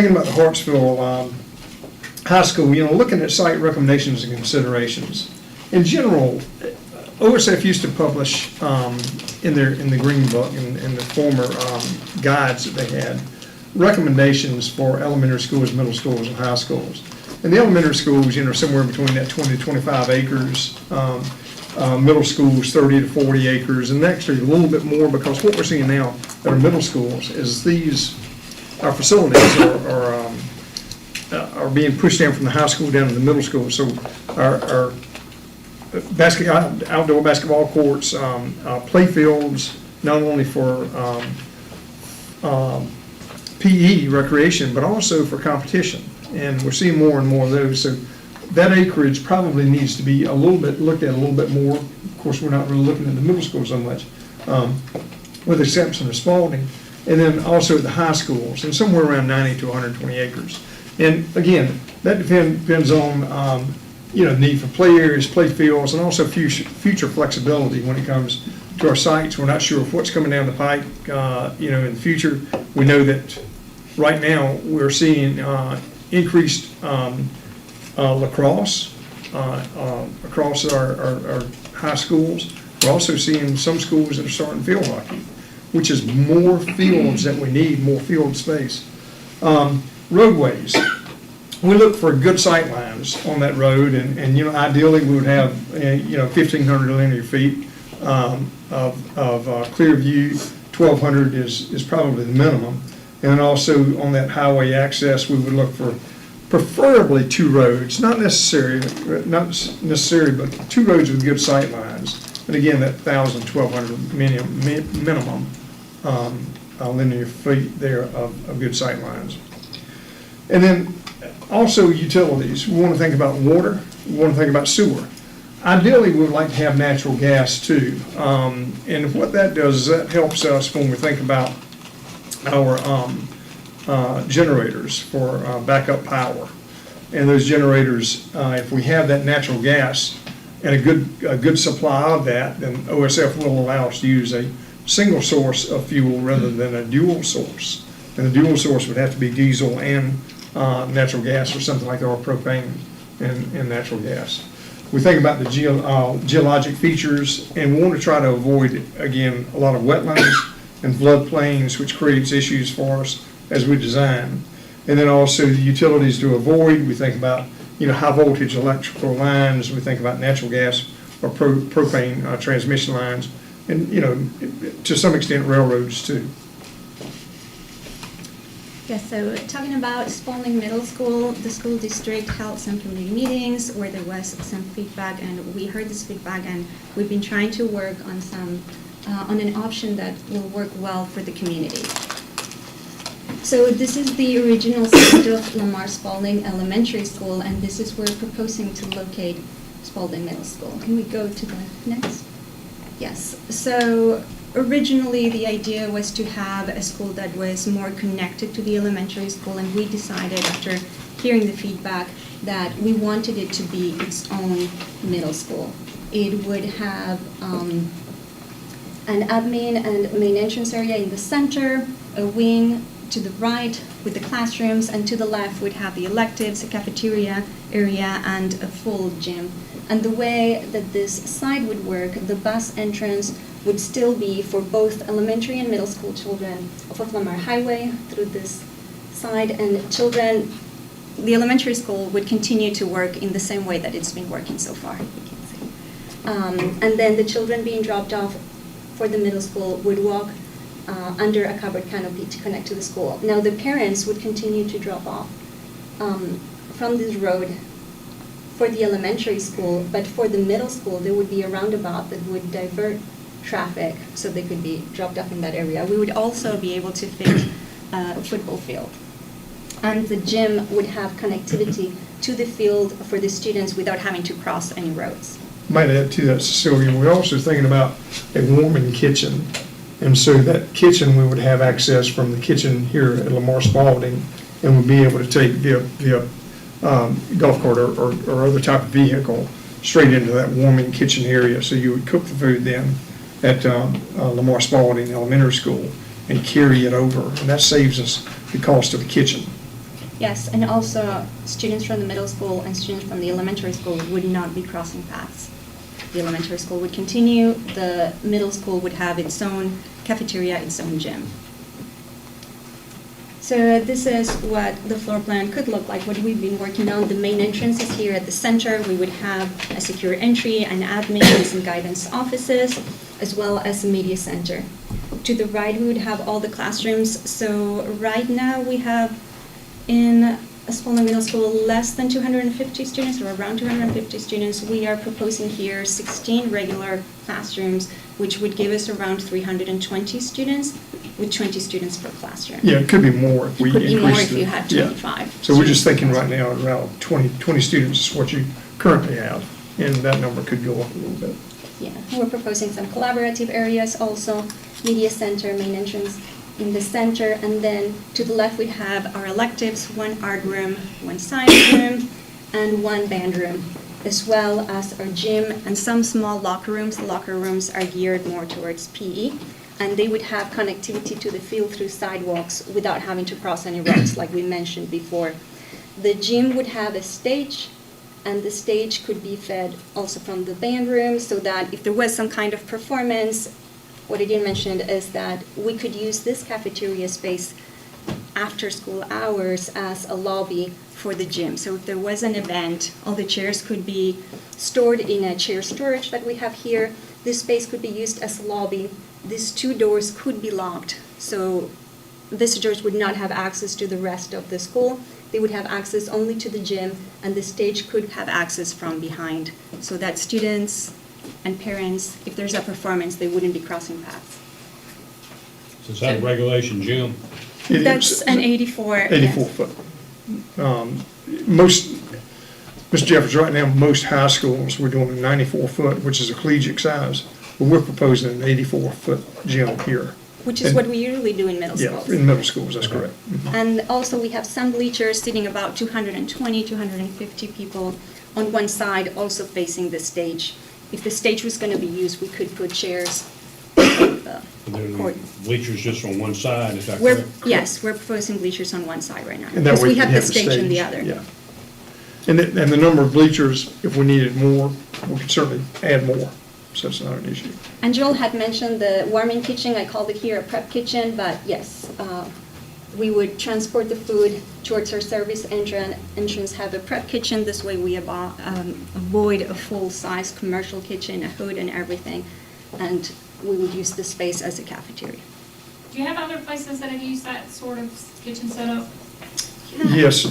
thinking about the Hartsville High School, looking at site recommendations and considerations. In general, OSF used to publish in the Green Book and the former guides that they had recommendations for elementary schools, middle schools, and high schools. And the elementary schools, somewhere between that 20 to 25 acres. Middle schools 30 to 40 acres, and actually a little bit more, because what we're seeing now at our middle schools is our facilities are being pushed down from the high school down to the middle school. So our outdoor basketball courts, play fields, not only for PE recreation, but also for competition, and we're seeing more and more of those. So that acreage probably needs to be looked at a little bit more. Of course, we're not really looking at the middle school so much, with the exception of Spaulding, and then also at the high schools, and somewhere around 90 to 120 acres. And again, that depends on need for play areas, play fields, and also future flexibility when it comes to our sites. We're not sure of what's coming down the pike, in the future. We know that right now we're seeing increased lacrosse across our high schools. We're also seeing some schools that are starting field hockey, which is more fields that we need, more field space. Roadways. We look for good sight lines on that road, and ideally we would have 1,500 linear feet of clear view. 1,200 is probably the minimum. And also on that highway access, we would look for preferably two roads, not necessary, but two roads with good sight lines. And again, that 1,000, 1,200 minimum linear feet there of good sight lines. And then also utilities. We want to think about water. We want to think about sewer. Ideally, we would like to have natural gas too. And what that does is that helps us when we think about our generators for backup power. And those generators, if we have that natural gas and a good supply of that, then OSF will allow us to use a single source of fuel rather than a dual source. And the dual source would have to be diesel and natural gas, or something like our propane and natural gas. We think about the geologic features, and we want to try to avoid, again, a lot of wetlands and floodplains, which creates issues for us as we design. And then also the utilities to avoid. We think about high voltage electrical lines. We think about natural gas or propane transmission lines, and to some extent railroads too. Yes, so talking about Spaulding Middle School, the school district held some community meetings where there was some feedback, and we heard this feedback, and we've been trying to work on on an option that will work well for the community. So this is the original site of Lamar Spaulding Elementary School, and this is where we're proposing to locate Spaulding Middle School. Can we go to the next? Yes. So originally the idea was to have a school that was more connected to the elementary school, and we decided after hearing the feedback that we wanted it to be its own middle school. It would have an admin and main entrance area in the center, a wing to the right with the classrooms, and to the left would have the electives, a cafeteria area, and a full gym. And the way that this site would work, the bus entrance would still be for both elementary and middle school children off of Lamar Highway through this side, and children, the elementary school would continue to work in the same way that it's been working so far. And then the children being dropped off for the middle school would walk under a covered canopy to connect to the school. Now the parents would continue to drop off from this road for the elementary school, but for the middle school there would be a roundabout that would divert traffic so they could be dropped off in that area. We would also be able to fit a football field. And the gym would have connectivity to the field for the students without having to cross any roads. Might add to that, Cecilia, we're also thinking about a warming kitchen. And so that kitchen, we would have access from the kitchen here at Lamar Spaulding, and would be able to take via golf cart or other type of vehicle straight into that warming kitchen area. So you would cook the food then at Lamar Spaulding Elementary School and carry it over. And that saves us the cost of the kitchen Yes, and also students from the middle school and students from the elementary school would not be crossing paths. The elementary school would continue, the middle school would have its own cafeteria, its own gym. So this is what the floor plan could look like, what we've been working on. The main entrance is here at the center. We would have a secure entry, an admin, and some guidance offices, as well as a media center. To the right, we would have all the classrooms. So right now we have in Spaulding Middle School less than 250 students, or around 250 students. We are proposing here 16 regular classrooms, which would give us around 320 students, with 20 students per classroom. Yeah, it could be more if we It could increase be more if you had yeah. 25. So we're just thinking right now around 20 students is what you currently have, and that number could go up a little bit. Yeah, we're proposing some collaborative areas also, media center, main entrance in the center, and then to the left we have our electives, one art room, one science room, and one band room, as well as our gym and some small locker rooms. The locker rooms are geared more towards PE, and they would have connectivity to the field through sidewalks without having to cross any roads, like we mentioned before. The gym would have a stage, and the stage could be fed also from the band room, so that if there was some kind of performance, what I didn't mention is that we could use this cafeteria space after school hours as a lobby for the gym. So if there was an event, all the chairs could be stored in a chair storage that we have here. This space could be used as a lobby. These two doors could be locked, so visitors would not have access to the rest of the school. They would have access only to the gym, and the stage could have access from behind, so that students and parents, if there's a performance, they wouldn't be crossing paths. So is that a regulation gym? It That's is an 84. 84 yes. foot. Most, Mr. Jeffers, right now, most high schools, we're doing a 94 foot, which is a collegiate size, but we're proposing an 84 foot gym here. Which is what we usually do in middle Yeah, schools. in middle schools, that's correct. And also we have some bleachers sitting about 220, 250 people on one side, also facing the stage. If the stage was going to be used, we could put chairs on the And court. then bleachers just on one side, is that We're, correct? yes, we're proposing bleachers on one side right now. And that Because way we you have the stage on the other. Yeah. And the number of bleachers, if we needed more, we could certainly add more, so it's not an issue. And Joel had mentioned the warming kitchen. I called it here a prep kitchen, but yes, we would transport the food towards our service entrance, have a prep kitchen. This way we avoid a full-size commercial kitchen, a hood and everything, and we would use the space as a cafeteria. Do you have other places that have used that sort of kitchen setup? Yes,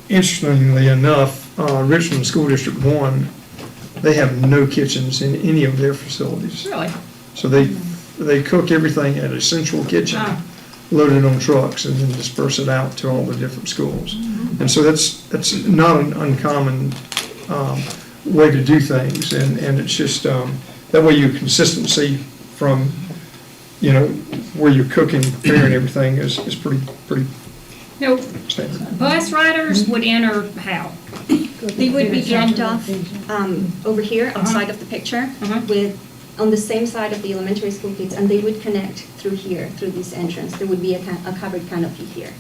interestingly enough, Richmond School District 1, they have no kitchens in any of their facilities. Really? So they cook everything at a central kitchen, Oh. loaded on trucks, and then disperse it out to all the different schools. And so that's not an uncommon way to do things, and it's just, that way your consistency from, where you're cooking, preparing everything is pretty No, standard. bus riders would enter how? They would be dropped off over here outside of the picture with, on the same side of the elementary school kids, and they would connect through here, through this entrance. There would be a covered canopy here.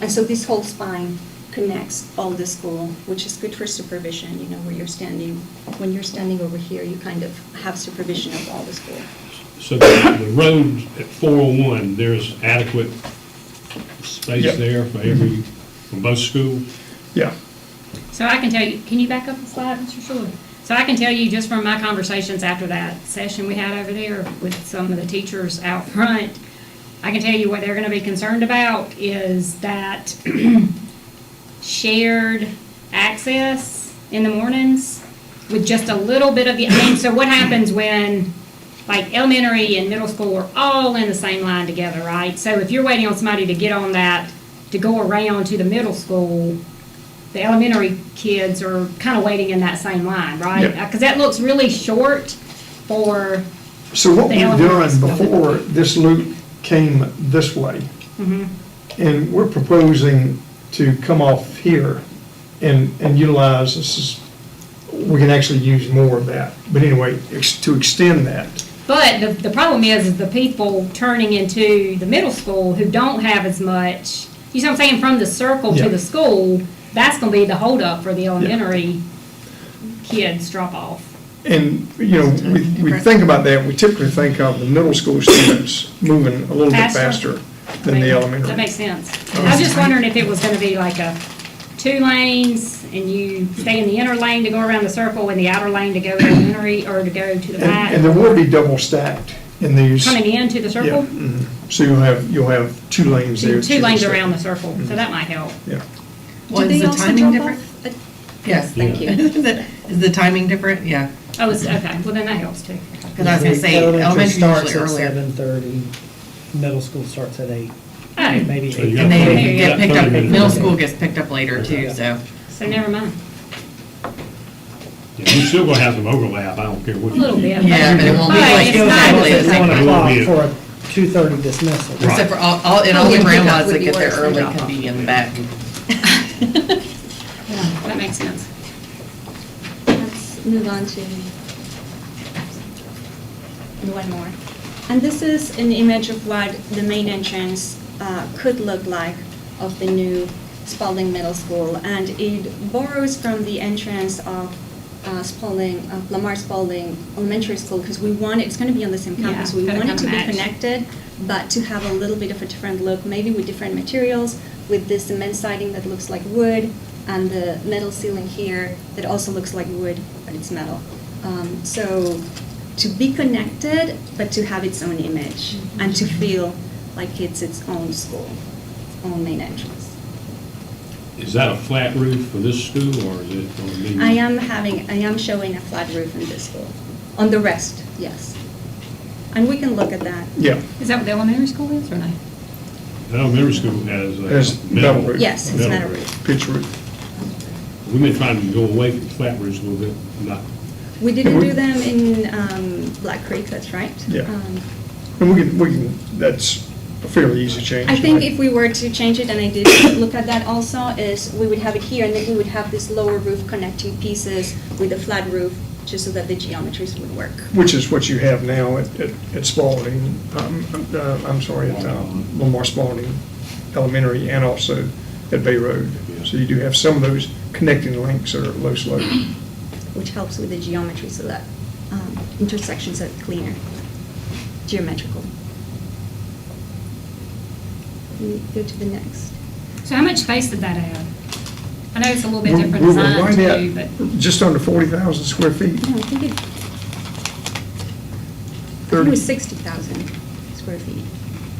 And so this whole spine connects all the school, which is good for supervision, where you're standing. When you're standing over here, you kind of have supervision of all the school. So the road at 401, there's adequate space Yep. there for both schools? Yeah. So I can tell you, can you back up the slide, Mr. Short? So I can tell you just from my conversations after that session we had over there with some of the teachers out front, I can tell you what they're going to be concerned about is that shared access in the mornings with just a little bit of so what happens when like elementary and middle school are all in the same line together, right? So if you're waiting on somebody to get on that to go around to the middle school, the elementary kids are kind of waiting in that same line, right? Yeah. Because that looks really short for, So what The we've elementary done school. before this loop came this way, mhm. and we're proposing to come off here and utilize, we can actually use more of that. But anyway, to extend that. But the problem is the people turning into the middle school who don't have as much You see what I'm saying, from the circle Yeah. to the school, that's gonna be the holdup for the elementary kids drop off. And, you know, we think about that, we typically think of the middle school students moving a little bit faster than the elementary. That makes sense. I was just wondering if it was gonna be like a 2 lanes, and you stay in the inner lane to go around the circle, and the outer lane to go to elementary, or to go to the back. And there will be double stacked in these. Coming into the Yeah, circle? mhm. So you'll have 2 lanes there. Two lanes around the circle, so that might help. Yeah. Well, Do is they the also timing drop different? off at- Yes. Thank you. Is the timing different? Yeah. Oh, it's, okay, well then that helps too. Because I was gonna say, elementary starts usually at earlier. 7:30, middle school starts at 8, Oh, maybe So you 8. got And they thirty- get picked up, 30 minutes. middle school gets picked up later too, so. so never mind. Yeah, we're still gonna have some overlap, I don't care what. A little bit. Yeah, but it won't be But like it's it was not actually really- the At 1 same. It will be o'clock a- for a 2:30 dismissal. Right. Except for all, and all the Pickup grandmas would that be get there worse than early drop can off. be in the back. Yeah, that makes sense. Let's move on to one more. And this is an image of what the main entrance could look like of the new Spaulding Middle School. And it borrows from the entrance of Spaulding, of Lamar Spaulding Elementary School, because we want, it's going to be on the same campus. Yeah, We gotta want it to kinda be match. connected, but to have a little bit of a different look, maybe with different materials, with this cement siding that looks like wood, and the metal ceiling here that also looks like wood, but it's metal. So to be connected, but to have its own image, and to feel like it's its own school, its own main entrance. Is that a flat roof for this school, or is it gonna be? I am showing a flat roof in this school. On the rest, yes. And we can look at that. Yeah, Is that what the elementary school is, or no? The elementary school has Has a metal metal. roof. Yes, it's metal roof. pitch roof. We've been trying to go away from flat roofs a little bit, not, We didn't do them in Black Creek, that's right. Yeah. And we can, that's a fairly easy change. I think right? if we were to change it, and I did look at that also, is we would have it here, and then we would have this lower roof connecting pieces with a flat roof, just so that the geometries would work. Which is what you have now at Spaulding, I'm sorry, at Lamar Spaulding Elementary, and also at Bay Road. So you do have some of those connecting links that are low slope. Which helps with the geometry, so that intersections are cleaner, geometrical. We go to the next. So how much space did that add? I know it's a little bit different We were design right too, at but. just under 40,000 square feet. No, I think it 30. was 60,000 square feet.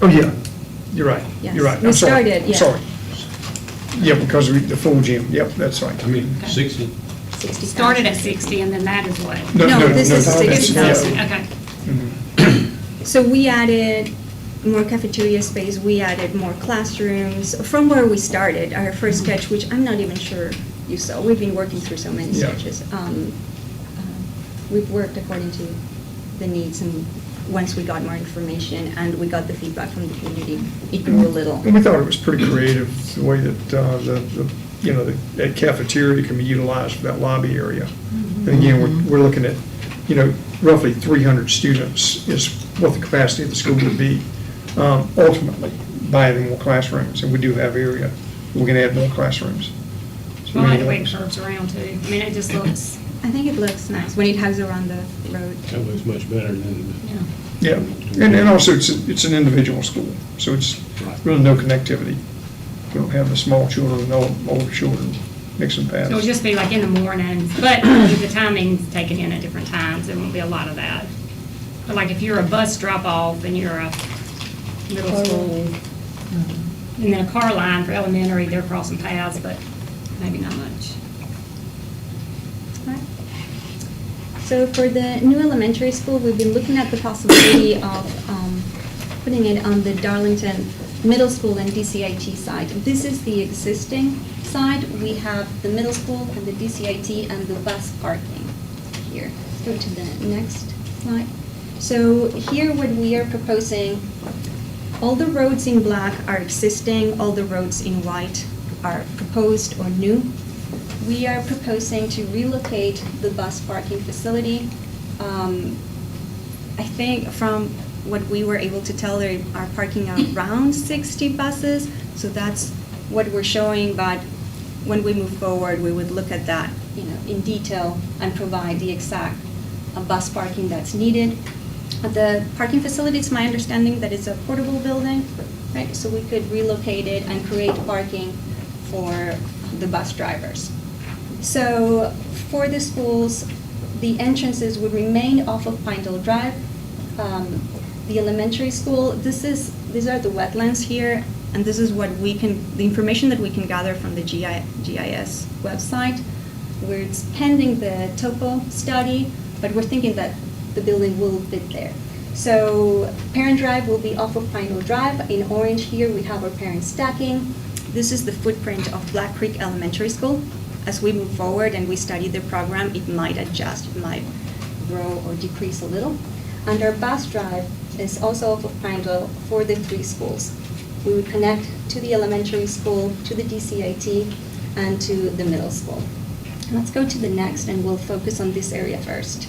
Oh, yeah, you're right, Yes. you're right. We I'm sorry. started, yeah. Sorry. Yeah, because of the full gym, yep, that's right. I mean, 60. 60,000. Started at 60, and then that is what? No, this is that's- 60,000. yeah. Okay. So we added more cafeteria space, we added more classrooms. From where we started, our first sketch, which I'm not even sure you saw, we've been working through so many Yeah. sketches. We've worked according to the needs, and once we got more information and we got the feedback from the community, it grew a little. And we thought it was pretty creative, the way that that cafeteria can be utilized for that lobby area. And again, we're looking at, roughly 300 students is what the capacity of the school would be, ultimately, by adding more classrooms. And we do have area, we can add more classrooms. So I like the many way it others. curves around too. I mean, it just looks, I think it looks nice when it hugs around the road. That looks much better than. you know. Yeah, and also it's an individual school, so it's really no connectivity. We don't have the small children and older children mixing paths. So it'll just be like in the morning, but with the timing's taken in at different times, there won't be a lot of that. But like if you're a bus drop-off and you're a middle school, and then a car line for elementary, they're crossing paths, but maybe not much. Right. So for the new elementary school, we've been looking at the possibility of putting it on the Darlington Middle School and DCIT side. This is the existing side. We have the middle school and the DCIT and the bus parking here. Let's go to the next slide. So here what we are proposing, all the roads in black are existing, all the roads in white are proposed or new. We are proposing to relocate the bus parking facility. I think from what we were able to tell, they are parking around 60 buses, so that's what we're showing, but when we move forward, we would look at that, in detail and provide the exact bus parking that's needed. The parking facility, it's my understanding that it's a portable building, right? So we could relocate it and create parking for the bus drivers. So for the schools, the entrances would remain off of Pinedale Drive. The elementary school, these are the wetlands here, and this is what the information that we can gather from the GIS website, where it's pending the topo study, but we're thinking that the building will fit there. So Parent Drive will be off of Pinedale Drive. In orange here, we have our parent stacking. This is the footprint of Black Creek Elementary School. As we move forward and we study the program, it might adjust, it might grow or decrease a little. And our bus drive is also off of Pinedale for the 3 schools. We would connect to the elementary school, to the DCIT, and to the middle school. Let's go to the next, and we'll focus on this area first.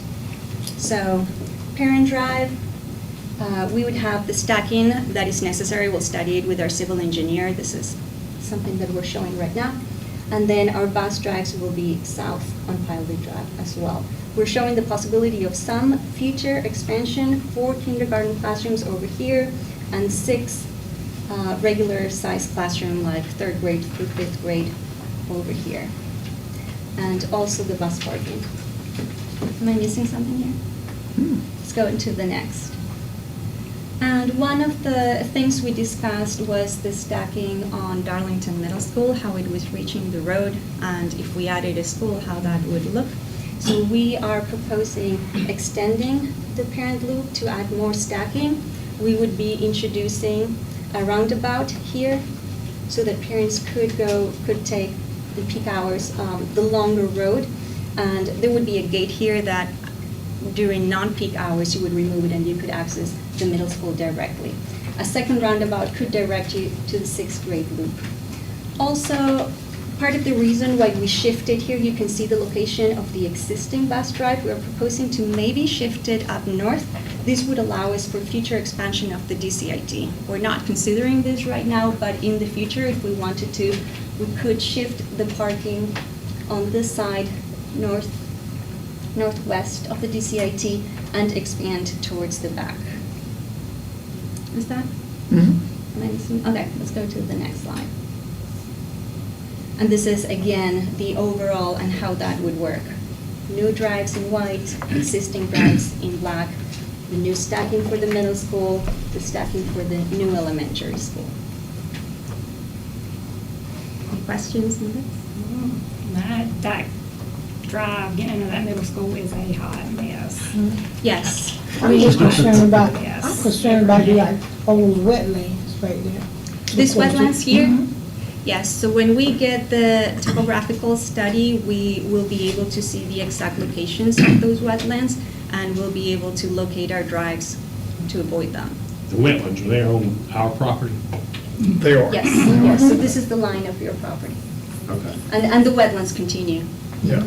So, Parent Drive, we would have the stacking that is necessary. We'll study it with our civil engineer. This is something that we're showing right now. And then our bus drives will be south on Piley Drive as well. We're showing the possibility of some future expansion for kindergarten classrooms over here, and 6 regular size classroom like 3rd grade through 5th grade over here. And also the bus parking. Am I missing something here? Let's go into the next. And one of the things we discussed was the stacking on Darlington Middle School, how it was reaching the road, and if we added a school, how that would look. So we are proposing extending the parent loop to add more stacking. We would be introducing a roundabout here so that parents could take the peak hours, the longer road. And there would be a gate here that during non-peak hours you would remove it and you could access the middle school directly. A second roundabout could direct you to the 6th grade loop. Also, part of the reason why we shifted here, you can see the location of the existing bus drive. We're proposing to maybe shift it up north. This would allow us for future expansion of the DCIT. We're not considering this right now, but in the future, if we wanted to, we could shift the parking on this side northwest of the DCIT and expand towards the back. Is that? Am I missing? Okay, let's go to the next slide. And this is, again, the overall and how that would work. New drives in white, existing drives in black, the new stacking for the middle school, the stacking for the new elementary school. Any questions on this? That drive, getting into that middle school is a hot mess. Yes. I'm just concerned about, Yes. I'm concerned about the like old wetlands right there. This wetlands here? Yes, so when we get the topographical study, we will be able to see the exact locations of those wetlands, and we'll be able to locate our drives to avoid them. The wetlands are there on our property? They are. Yes, yes, so this is the line of your property. Okay. And the wetlands continue. Yeah.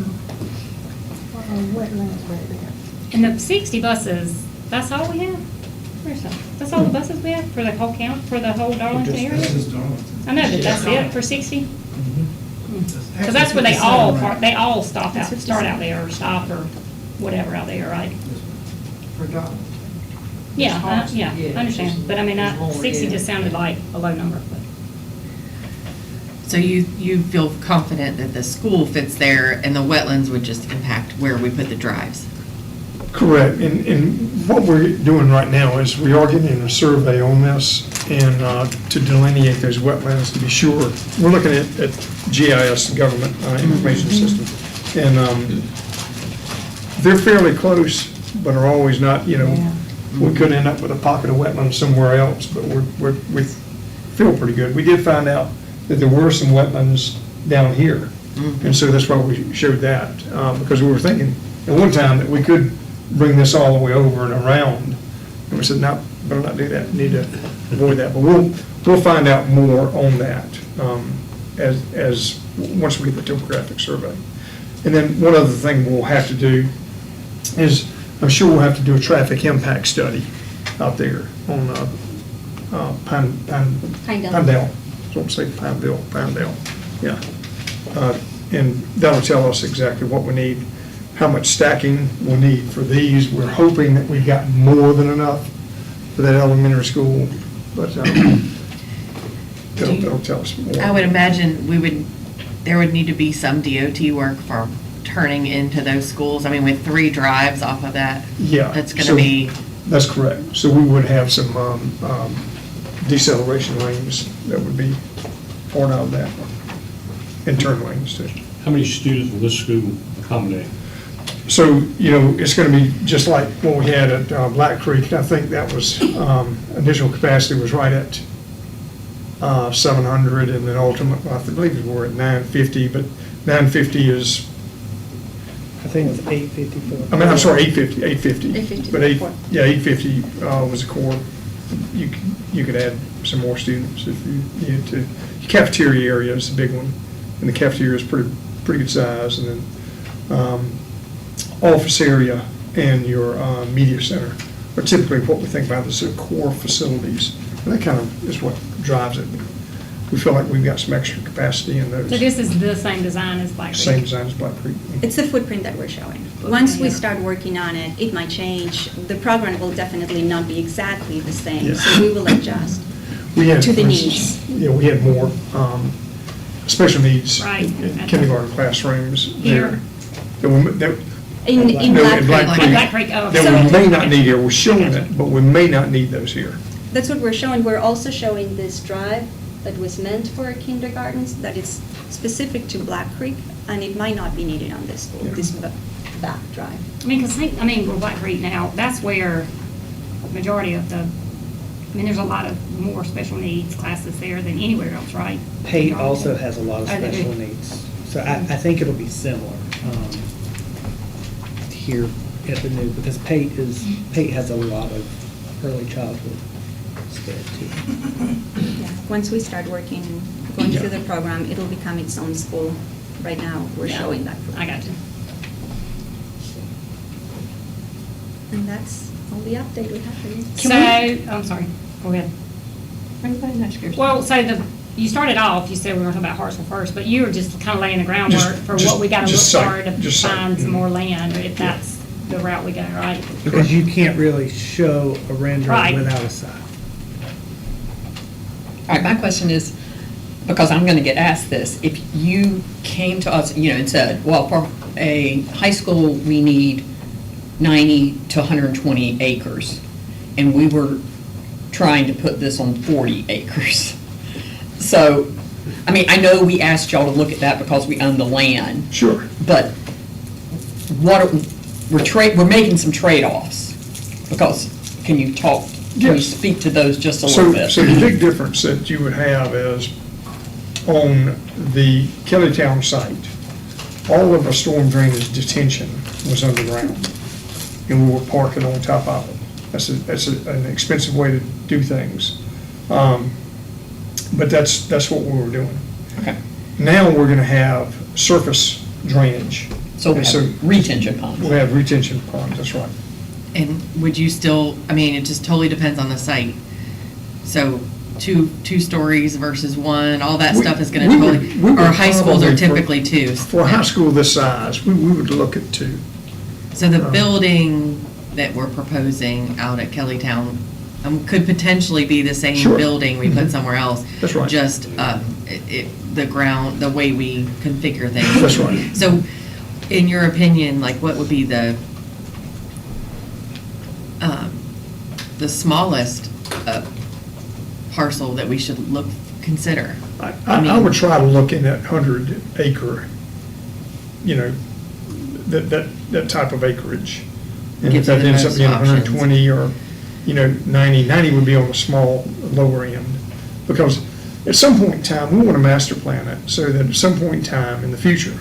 Wetlands right there. And the 60 buses, that's all we have? Where's that? That's all the buses we have for the whole count, for the whole Darlington area? This is Darlington. I know, but that's it for 60? Because that's where they all park, they all start out there or stop or whatever out there, right? For Darlington. Yeah, I Yeah, understand. But I mean, there's more, 60 yeah. just sounded like a low number. But So you feel confident that the school fits there and the wetlands would just impact where we put the drives? Correct, and what we're doing right now is we are getting a survey on this and to delineate those wetlands to be sure. We're looking at GIS, Government Information System, and they're fairly close, but are always not, we could end up with a pocket of wetlands somewhere else, but we feel pretty good. We did find out that there were some wetlands down here, and so that's why we showed that, because we were thinking at one time that we could bring this all the way over and around. And we said, no, better not do that, need to avoid that. But we'll find out more on that once we get the topographic survey. And then one other thing we'll have to do is, I'm sure we'll have to do a traffic impact study out there on Pinedale don't say Pinedale, yeah. And that'll tell us exactly what we need, how much stacking we'll need for these. We're hoping that we've got more than enough for that elementary school, but it'll tell us more. I would imagine there would need to be some DOT work for turning into those schools. I mean, with 3 drives off of that. Yeah. That's going so to be, That's correct. So we would have some deceleration lanes that would be part of that, and turn lanes too. How many students will this school accommodate? So, it's going to be just like what we had at Black Creek. I think that was, initial capacity was right at 700, and then ultimate, I believe we're at 950, but 950 is, I think it's 854. I'm sorry, 850. 850 But core. 850 was a core. You could add some more students if you needed to. Cafeteria area is the big one, and the cafeteria is pretty good size, and then office area and your media center are typically what we think about as the core facilities. And that kind of is what drives it. We feel like we've got some extra capacity in those. So this is the same design as Black Creek? Same design as Black Creek. It's the footprint that we're showing. Once we start working on it, it might change. The program will definitely not be exactly the same, Yeah. so we will adjust We had, to the for instance, we had more special needs Right. in kindergarten classrooms. Here? That in No, Black in Black Creek. Creek. Black Creek, oh, that okay. we may not need here. We're showing it, but we may not need those here. That's what we're showing. We're also showing this drive that was meant for kindergartens, that is specific to Black Creek, and it might not be needed on this school, Yeah. this back drive. I mean, because, with Black Creek now, that's where the majority of there's a lot of more special needs classes there than anywhere else, right? Pate also has a lot of Oh, they do. special needs. So I think it'll be similar here at the new, because Pate has a lot of early childhood stuff too. Yeah. Once we start going through the program, it'll become its own school. Right now, we're Yeah. showing that. I got you. And that's all the update we have for you. So, I'm sorry, go ahead. Well, so you started off, you said we were going to talk about Hartsville first, but you were just kind of laying the groundwork for what we got to look Just for site, to just site. find some more land, if that's the route we go, right? Because you can't really show a rendering Right. without a site. All right, my question is, because I'm going to get asked this, if you came to us, and said, well, for a high school, we need 90 to 120 acres, and we were trying to put this on 40 acres. So, I know we asked y'all to look at that because we own the land, Sure. but we're making some trade-offs, because, can you Yes. speak to those just a So, little bit? so the big difference that you would have is on the Kellytown site, all of our storm drainage detention was underground, and we were parking on top of it. That's an expensive way to do things. But that's what we were doing. Okay. Now we're gonna have surface drainage. So we And have retention ponds. We'll have retention ponds, that's right. and would you still, it just totally depends on the site. So two stories versus one, all that We- stuff is going we to would- totally, we would or high schools are probably for- typically two. For a high school this size, we would look at two. So the building that we're proposing out at Kellytown could potentially be the same Sure. building we put Mhm. somewhere else. That's right. Just the way we configure things. That's right. So in your opinion, what would be the smallest parcel that we should consider? I would try to look in that 100 acre, that type of acreage. And if Gives you that the ends up most being options. 120 or, 90 would be on the small, lower end. Because at some point in time, we want to master plan it so that at some point in time in the future,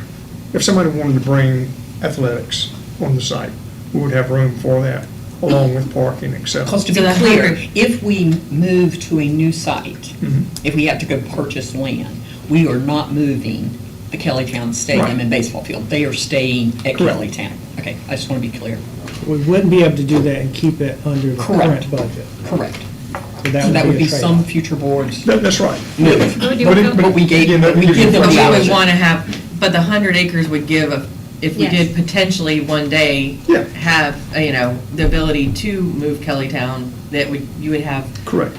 if somebody wanted to bring athletics on the site, we would have room for that, along with parking, et cetera. Because to So be that clear, 100 if we move to a new site, Mhm. if we have to go purchase land, we are not moving the Kellytown Stadium Right. and baseball field. They are staying at Correct. Kellytown. Okay, I just want to be clear. We wouldn't be able to do that and keep it under the Correct. current budget. Correct. So That would be a some trade-off. future boards. That's right. move. But we gave, again, that we gives give you them But the we would option. want to have, but the 100 acres would give, if we Yes. did potentially one day Yeah. have, the ability to move Kellytown, that would, you would have, Correct.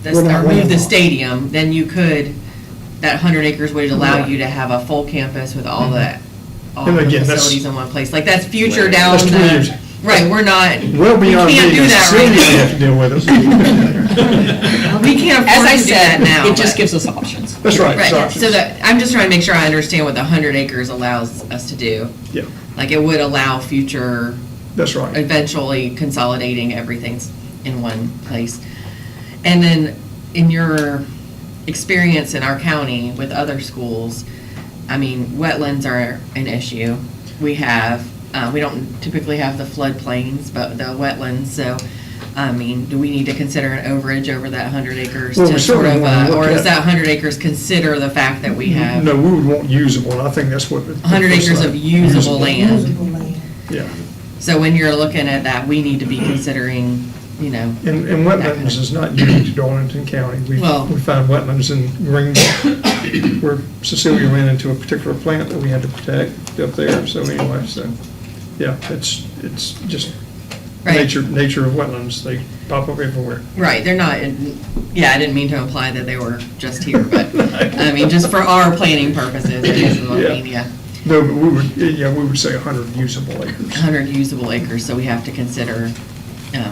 We're not or move the landlocked. stadium, then you could, that 100 acres would allow Right. you to have a full campus with all the And the again, that's- facilities in one place. Like, that's future down That's 20 years. the, right, we're not, Well we beyond can't me, do the that city right have to deal with us. now. We can't As afford I to do that said, now. it just but- gives us options. That's right. it's Right, options. so that, I'm just trying to make sure I understand what the 100 acres allows us to do. Yeah, Like, it would allow future, that's right. eventually consolidating everything in one place. And then, in your experience in our county with other schools, I mean, wetlands are an issue. We have, we don't typically have the floodplains, but the wetlands, so, I mean, do we need to consider an overage over that 100 acres? Well, we to sort certainly of, wanna look or does at- that 100 acres consider the fact that we have No, we would want usable, and I think that's what. 100 acres of usable land? Usable land. Yeah, So when you're looking at that, we need to be considering, and wetlands is not unique to Darlington County. Well- We find wetlands in Greenville, where Cecilia ran into a particular plant that we had to protect up there, so anyway, so, yeah, it's just Right. nature of wetlands, they pop up everywhere. Right, they're not, yeah, I didn't mean to imply that they were just here, but, I mean, just for our planning purposes, it is what I mean, yeah. No, but we would say 100 usable acres. 100 usable acres, so we have to consider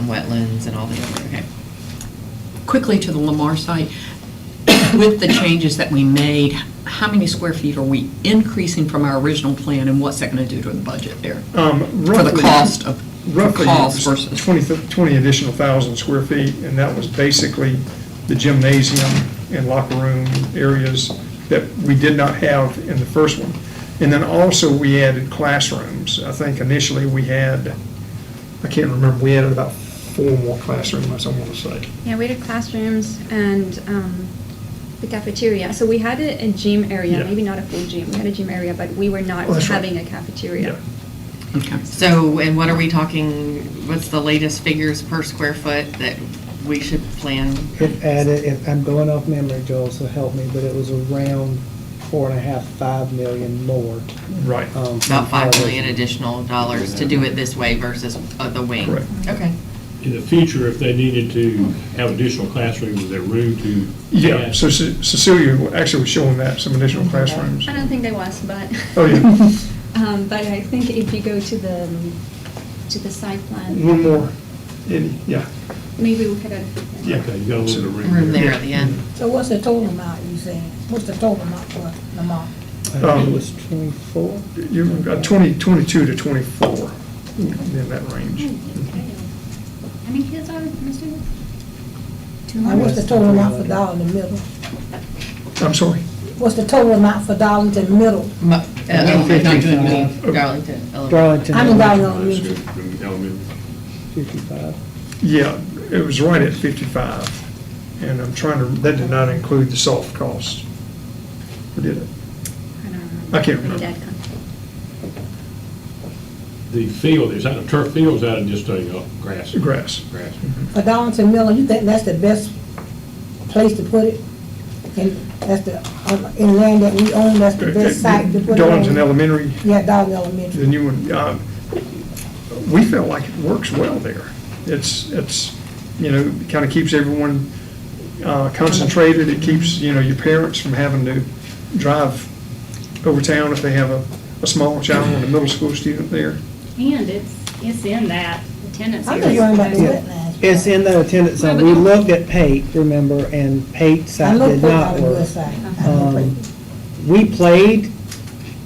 wetlands and all the different, okay. Quickly to the Lamar site, with the changes that we made, how many square feet are we increasing from our original plan, and what's that going to do to the budget there? For the Roughly- cost of, for Roughly, cost it was versus. 20 additional thousand square feet, and that was basically the gymnasium and locker room areas that we did not have in the first one. And then also, we added classrooms. I think initially we had, I can't remember, we added about 4 more classrooms, I want to say. Yeah, we had classrooms and the cafeteria. So we had a gym area, Yeah. maybe not a full gym. We had a gym area, but we were not Oh, that's right. having a cafeteria. Okay. So, and what are we talking, what's the latest figures per square foot that we should plan? It added, if I'm going off memory, Joel, so help me, but it was around 4.5, 5 million more. Right. About 5 million additional dollars to do it this way versus the wing? Correct. Okay. In the future, if they needed to have additional classrooms, is there room to? Yeah, add? so Cecilia actually was showing that, some additional classrooms. I don't think there was, but. Oh, yeah. But I think if you go to the site plan, One more, yeah, maybe we could have. yeah. Okay, you got a little bit of room. Room there at the end. So what's the total amount you saying? What's the total amount for Lamar? I think it was 24. You've got 22 to 24, in that range. How many kids are in the students? And what's the total amount for Darlington Middle? I'm sorry? What's the total amount for Darlington Middle? Elementary, you mean, Okay. Darlington. elementary. Darlington. I'm in Darlington That's Elementary. good, from elementary. 55. Yeah, it was right at 55, and I'm trying to, that did not include the soft cost. Or did it? I don't remember. I can't Maybe remember. that comes. The field, is that a turf field, or is that just a grass? Grass. Grass. For Darlington Middle, you think that's the best place to put it? And that's the, in land that we own, that's the best site to put it on? Darlington Elementary, Yeah, Darlington Elementary. the new one, we felt like it works well there. It's, kind of keeps everyone concentrated, it keeps, your parents from having to drive over town if they have a small child and a middle school student there. And it's in that attendance I area. know you're talking about the Yeah. wetlands. It's in the attendance zone. We looked at Pate, remember, and Pate I site know did Port not got a good work. site. I know Um, Port. We played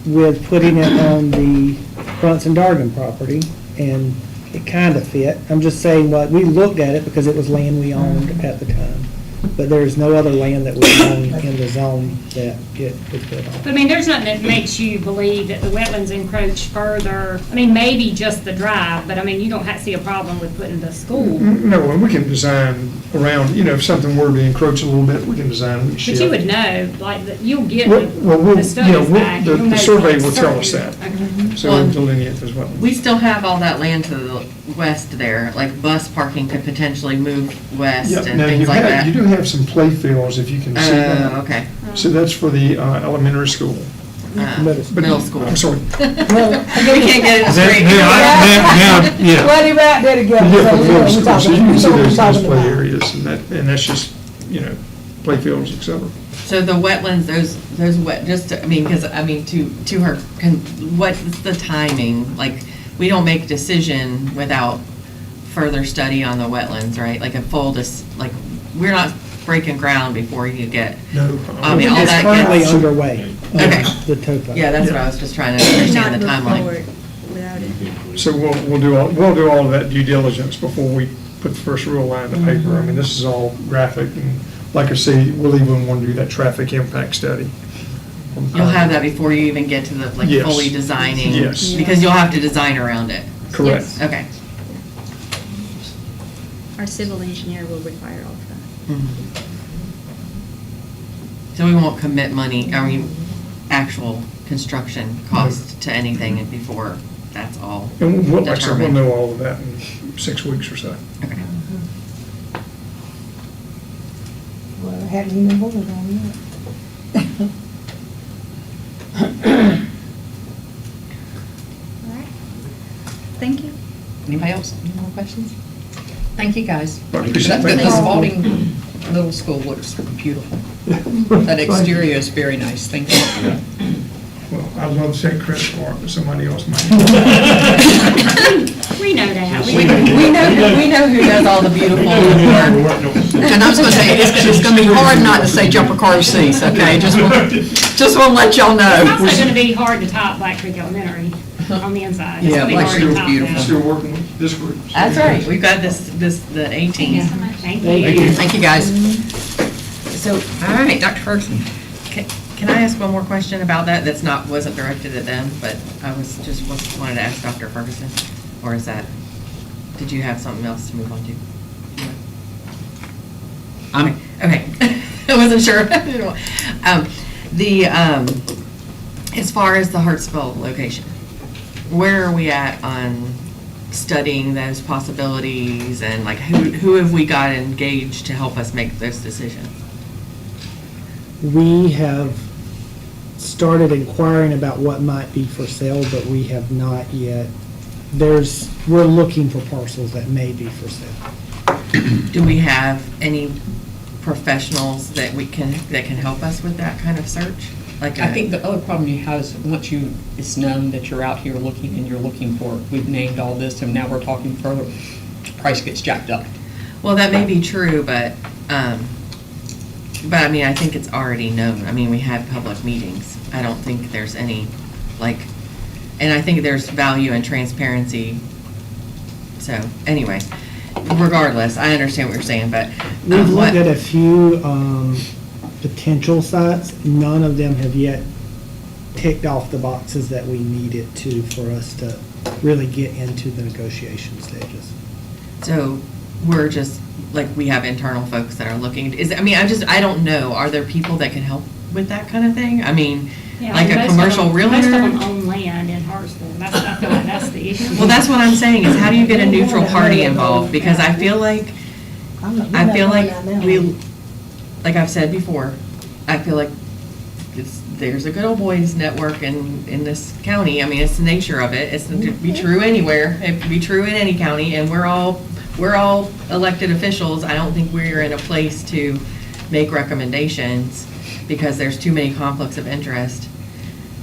with putting it on the Brunson Dargan property, and it kind of fit. I'm just saying, what, we looked at it because it was land we owned at the time. But there's no other land that we own in the zone that it would fit But I on. mean, there's nothing that makes you believe that the wetlands encroach further. I mean, maybe just the drive, but I mean, you don't see a problem with putting the school. No, and we can design around, if something were to encroach a little bit, we can design it. But you would know, like, that you'll get Well, the studies back. the you'll know survey like will tell us certain- that. Okay. So Well, we'll delineate as well. We still have all that land to the west there, like bus parking could potentially move west Yeah, and now things you like that. you do have some play fields, if you can see that. Oh, okay. So that's for the elementary school. Middle school. I'm sorry. We can't get it straight. Yeah. Well, they right there together. Yeah, for So, middle we school, talking- so you can see we know what we're those talking play about. areas, and that's just, play fields, et cetera. So the wetlands, those wet, just, to her, what's the timing? Like, we don't make a decision without further study on the wetlands, right? Like a like, we're not breaking ground before you get, No. I mean, all It's that currently gets. underway, Okay. the topo. Yeah, that's what I was just trying to understand the Not move timeline. forward without it. So we'll do all of that due diligence before we put the first real line to paper. I mean, this is all graphic, and like I say, we'll even want to do that traffic impact study. You'll have that before you even get to the, like, Yes. fully designing? Yes. Because you'll have to design around it. Correct. Yes. Okay. Our civil engineer will require all of that. Mhm. So we won't commit money, actual construction cost to anything and before that's all And like I said, we'll determined? know all of that in 6 weeks or so. Okay. Well, I hadn't even voted on yet. All right. Thank you. Anybody else? Any more questions? Thank you, guys. I appreciate The it. the Spaulding Middle School looks beautiful. That exterior is very nice, thank you. Well, I'd love to take credit for it, but somebody else might. We know that. We know who does all the beautiful work. And I was gonna say, it's gonna be hard not to say jumper car seats, okay? Just want to let y'all It's know. also gonna be hard to top Black Creek Elementary on the inside. It's Yeah, gonna be Black hard to Creek's top beautiful. that. Still working with this group. That's right, we've got the 18. Thank Thank you. you. Thank you, guys. So, all right, Dr. Ferguson, can I ask one more question about that? Wasn't directed at them, but I wanted to ask Dr. Ferguson? Or did you have something else to move on to? Okay, I wasn't sure. As far as the Hartsville location, where are we at on studying those possibilities and like who have we got engaged to help us make those decisions? We have started inquiring about what might be for sale, but we have not yet. We're looking for parcels that may be for sale. Do we have any professionals that can help us with that kind of search? Like I think the other problem you have is once it's known that you're out here looking and you're looking for, we've named all this and now we're talking further, price gets jacked up. Well, that may be true, but I mean, I think it's already known. I mean, we had public meetings. I don't think there's any, and I think there's value in transparency. So, anyway, regardless, I understand what you're saying, but. We've looked at a few potential sites. None of them have yet ticked off the boxes that we needed to for us to really get into the negotiation stages. So, we're just, we have internal folks that are looking, I don't know, are there people that can help with that kind of thing? I mean, Yeah, like a most of commercial them- realtor? Most of them own land in Hartsville. I feel like that's the issue. Well, that's what I'm saying, is how do you get a neutral party involved? Because I feel like like I've said before, I feel like there's a good old boys network in this county. I mean, it's the nature of it. It's to be true anywhere. It could be true in any county, and we're all elected officials. I don't think we're in a place to make recommendations because there's too many conflicts of interest.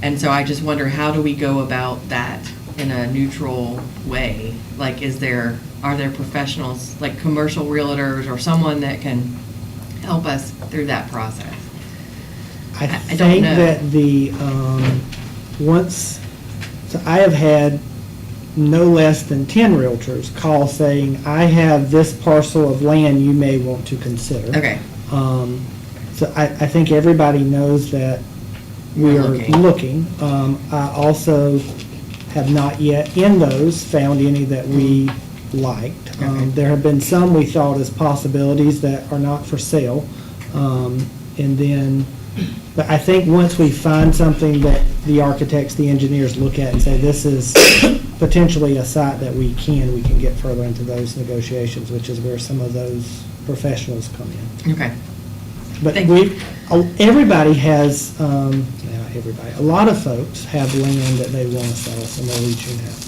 And so I just wonder, how do we go about that in a neutral way? Like, are there professionals, like commercial realtors or someone that can help us through that process? I don't think know. that so I have had no less than 10 realtors call saying, I have this parcel of land you may want to consider. Okay. So I think everybody knows that we are We're looking. I also have not yet in those found any that we liked. Okay. There have been some we thought as possibilities that are not for sale. And then, but I think once we find something that the architects, the engineers look at and say, this is potentially a site that we can get further into those negotiations, which is where some of those professionals come in. Okay. But Thank everybody has, not everybody, a lot of folks have land that they want to sell us and they're reaching out.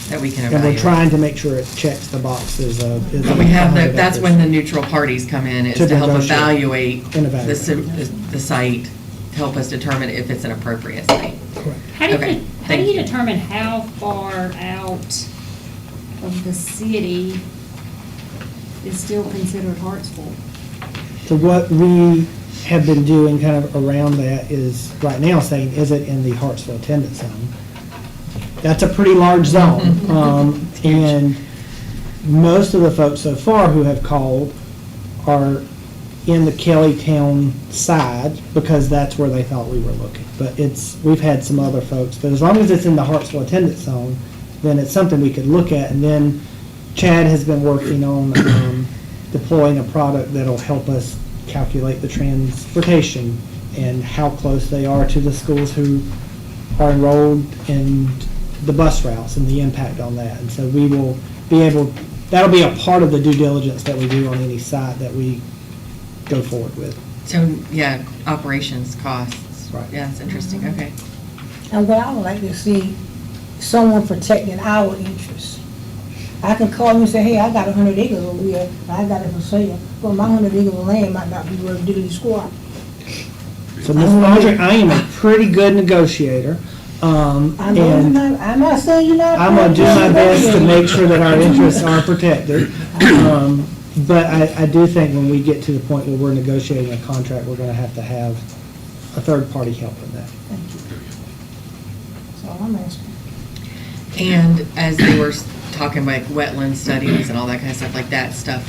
That we can And evaluate. we're trying to make sure it checks the boxes of. But we have, that's when the neutral parties come in, is To to help negotiate evaluate and evaluate. the site, help us determine if it's an appropriate site. How do Okay, you, how do thank you you. determine how far out of the city is still considered Hartsville? So what we have been doing kind of around that is, right now, saying, is it in the Hartsville attendance zone? That's a pretty large zone. And most of the folks so far who have called are in the Kellytown side because that's where they thought we were looking. But we've had some other folks, but as long as it's in the Hartsville attendance zone, then it's something we could look at. And then Chad has been working on deploying a product that'll help us calculate the transportation and how close they are to the schools who are enrolled in the bus routes and the impact on that. And so we will be able, that'll be a part of the due diligence that we do on any site that we go forward with. So, yeah, operations costs. Right. Yeah, that's interesting, okay. And what I would like to see, someone protecting our interests. I can call you and say, hey, I got 100 acres over here, I got it for sale. Well, my 100 acres of land might not be worth diddly squat. So Ms. Audrey, I am a pretty good negotiator. I'm And not saying you're not. I'm gonna do my best to make sure that our interests are protected. But I do think when we get to the point where we're negotiating a contract, we're gonna have to have a third party help in that. Thank you. That's all I'm asking. And as they were talking about wetland studies and all that kind of stuff, like that stuff,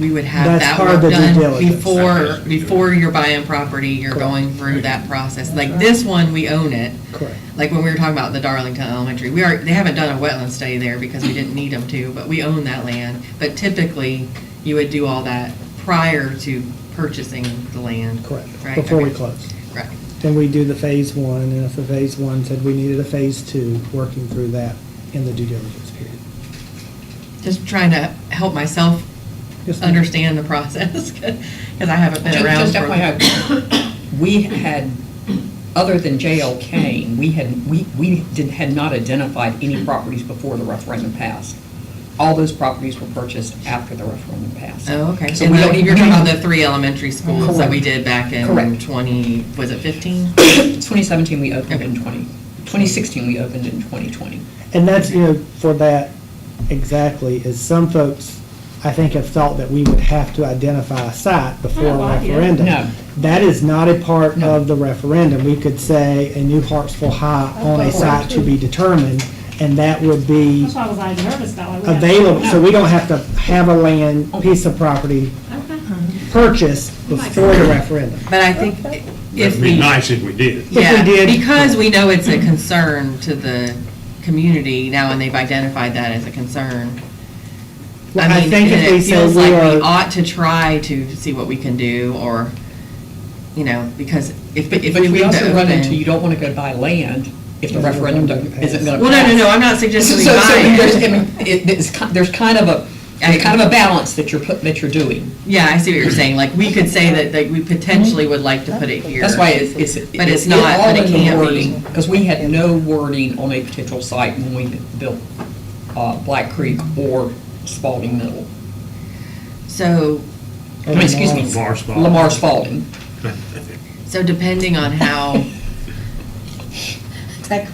we would have That's that part of work the due done diligence. before you're buying property, you're Correct. going through that process. Like this one, we own it. Correct. Like when we were talking about the Darlington Elementary, they haven't done a wetland study there because we didn't need them to, but we own that land. But typically, you would do all that prior to purchasing the land. Correct. Right, Before we okay. close. Right. Then we do the phase one, and if the phase one said we needed a phase two, working through that in the due diligence period. Just trying to help myself Yes, ma'am. understand the process, because I haven't been around Just for. FYI, we had, other than JL Kane, we had not identified any properties before the referendum passed. All those properties were purchased after the referendum passed. Oh, okay. So And we don't even. you're talking about the 3 elementary schools that we Correct. did back in Correct. was it 15? 2017, we opened Okay. in 2016, we opened in 2020. And that's, for that exactly, is some folks, I think, have thought that we would have to identify a site before a Oh, yeah. referendum. No. That is not a part No. of the referendum. We could say a new Hartsville High on a site to be determined, and that would be That's why I was like nervous about it. available. So we don't have to have a land, piece of property Okay. purchased before the referendum. But I think if It'd be we, nice if we did. yeah, we did- because we know it's a concern to the community now, and they've identified that as a concern. Well, I mean, think if and we it say feels we like we are, ought to try to see what we can do, or, because if But we we leave also it run into, open. you don't want to go buy land if the If the referendum referendum isn't going to Well, pass. no, I'm not suggesting we So buy there's, it. I mean, there's kind of a balance that you're doing. Yeah, I see what you're saying, like, we could say that, like, we potentially would like to put it here. That's why it's. But it's not, but it can't be. Because we had no wording on a potential site when we built Black Creek or Spaulding Middle. So, I mean, excuse me, Lamar Spaulding. Lamar Spaulding. so depending on how, Like,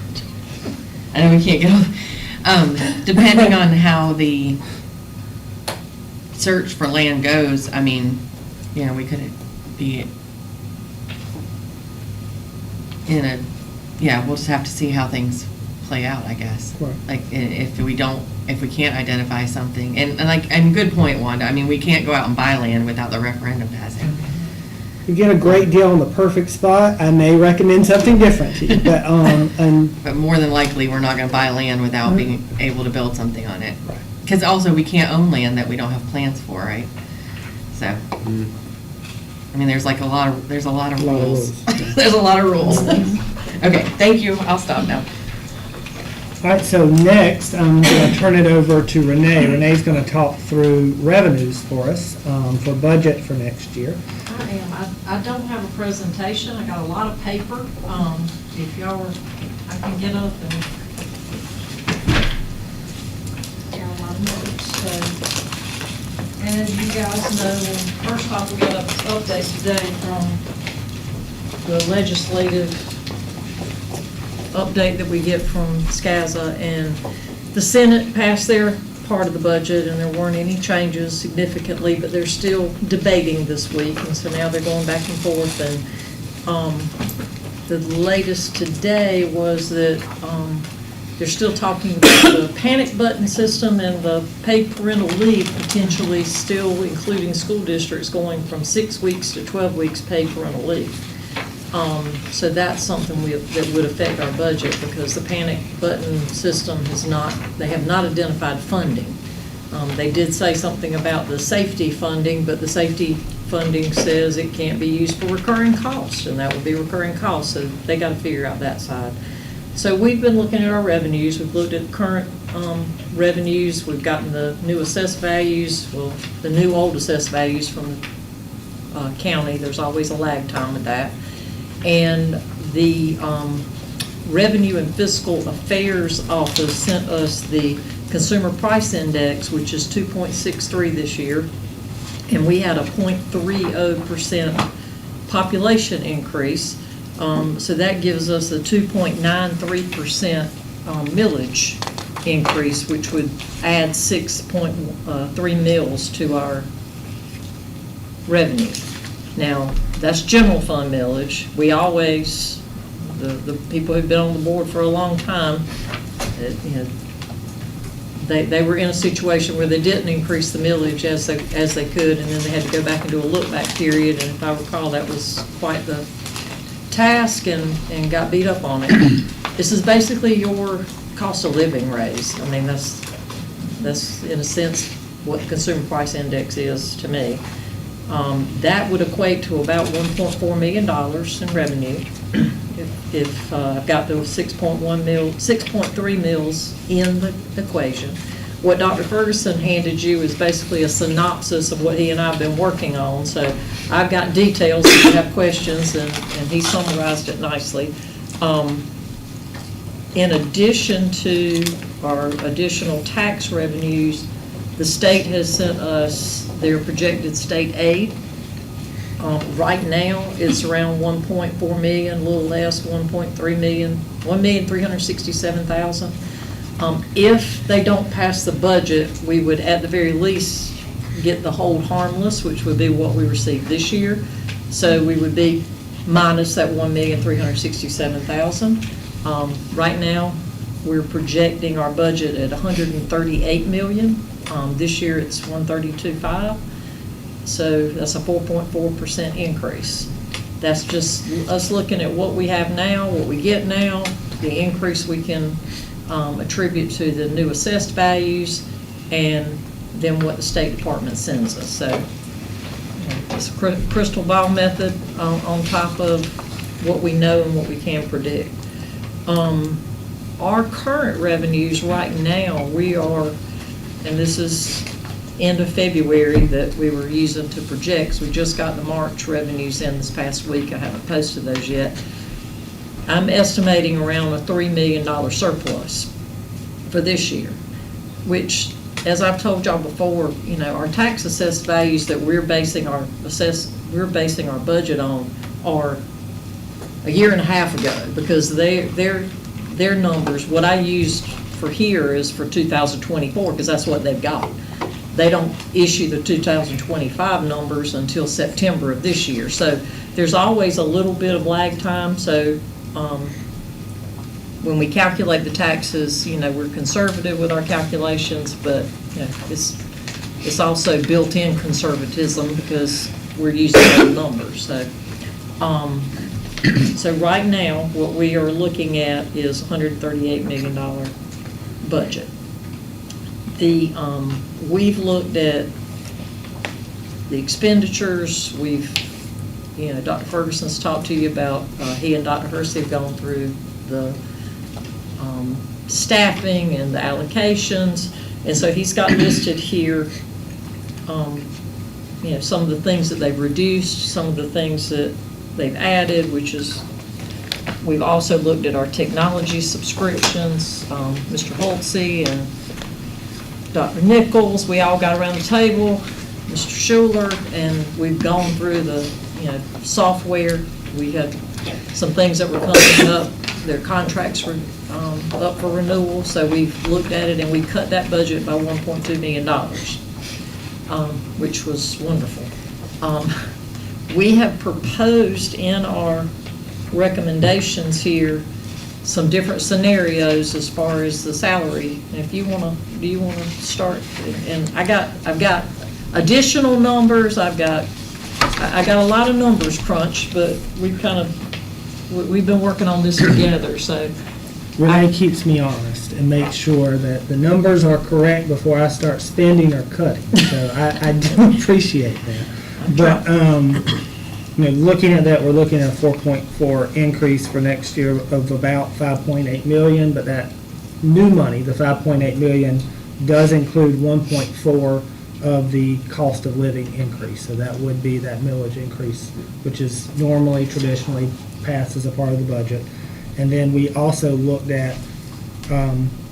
I know we can't get off, depending on how the search for land goes, I mean, we could be in a, we'll just have to see how things play out, I guess. Right. Like, if we can't identify something, and good point, Wanda, I mean, we can't go out and buy land without the referendum passing. you get a great deal on the perfect spot, I may recommend something different to you, but, and, But more than likely, we're not gonna buy land without being able to build something on it. Because also, we can't own land that we don't have plans for, right? So, I mean, there's like a lot of rules. There's a lot of rules. Okay, thank you, I'll stop now. all right, so next, I'm gonna turn it over to Renee. Renee's gonna talk through revenues for us, for budget for next year. I am. I don't have a presentation. I got a lot of paper. If y'all are, I can get up and got a lot of notes. So, and as you guys know, first off, we got an update today from the legislative update that we get from SCASA, and the Senate passed their part of the budget, and there weren't any changes significantly, but they're still debating this week, and so now they're going back and forth, and the latest today was that they're still talking about the panic button system and the paid parental leave potentially still including school districts going from 6 weeks to 12 weeks paid parental leave. So that's something that would affect our budget, because the panic button system they have not identified funding. They did say something about the safety funding, but the safety funding says it can't be used for recurring costs, and that would be recurring costs, so they got to figure out that side. So we've been looking at our revenues. We've looked at current revenues. We've gotten the new assessed values, well, the new old assessed values from the county. There's always a lag time with that. And the Revenue and Fiscal Affairs Office sent us the Consumer Price Index, which is 2.63 this year, and we had a 0.30% population increase. So that gives us a 2.93% millage increase, which would add 6.3 mills to our revenue. Now, that's general fund millage. We always, the people who've been on the board for a long time, they were in a situation where they didn't increase the millage as they could, and then they had to go back and do a look-back period, and if I recall, that was quite the task, and got beat up on it. This is basically your cost of living raise. I mean, that's in a sense what the Consumer Price Index is to me. That would equate to about $1.4 million in revenue if I've got those 6.3 mills in the equation. What Dr. Ferguson handed you is basically a synopsis of what he and I have been working on. So I've got details if you have questions, and he summarized it nicely. In addition to our additional tax revenues, the state has sent us their projected state aid. Right now, it's around 1.4 million, a little less, 1.3 million, 1,367,000. If they don't pass the budget, we would at the very least get the hold harmless, which would be what we received this year. So we would be minus that 1,367,000. Right now, we're projecting our budget at 138 million. This year it's 132.5. So that's a 4.4% increase. That's just us looking at what we have now, what we get now, the increase we can attribute to the new assessed values, and then what the State Department sends us. So it's a crystal ball method on top of what we know and what we can predict. Our current revenues right now, we are, and this is end of February that we were using to project, so we just got the March revenues in this past week. I haven't posted those yet. I'm estimating around a $3 million surplus for this year, which, as I've told y'all before, our tax assessed values that we're basing our budget on are a year and a half ago, because their numbers, what I used for here is for 2024, because that's what they've got. They don't issue the 2025 numbers until September of this year. So there's always a little bit of lag time. So when we calculate the taxes, we're conservative with our calculations, but it's also built-in conservatism because we're using those numbers, so. So right now, what we are looking at is $138 million budget. We've looked at the expenditures, Dr. Ferguson's talked to you about, he and Dr. Hersey have gone through the staffing and the allocations, and so he's got listed here, some of the things that they've reduced, some of the things that they've added, which is, we've also looked at our technology subscriptions, Mr. Holtze and Dr. Nichols, we all got around the table, Mr. Schuler, and we've gone through the, software. We had some things that were coming up, their contracts were up for renewal, so we've looked at it and we cut that budget by $1.2 million, which was wonderful. We have proposed in our recommendations here some different scenarios as far as the salary. And if you do you want to start? And I've got additional numbers. I got a lot of numbers crunched, but we've been working on this together. So Renee keeps me honest and makes sure that the numbers are correct before I start spending or cutting. So I do appreciate that. But looking at that, we're looking at a 4.4 increase for next year of about 5.8 million. But that new money, the 5.8 million, does include 1.4 of the cost of living increase. So that would be that millage increase, which is traditionally passed as a part of the budget. And then we also looked at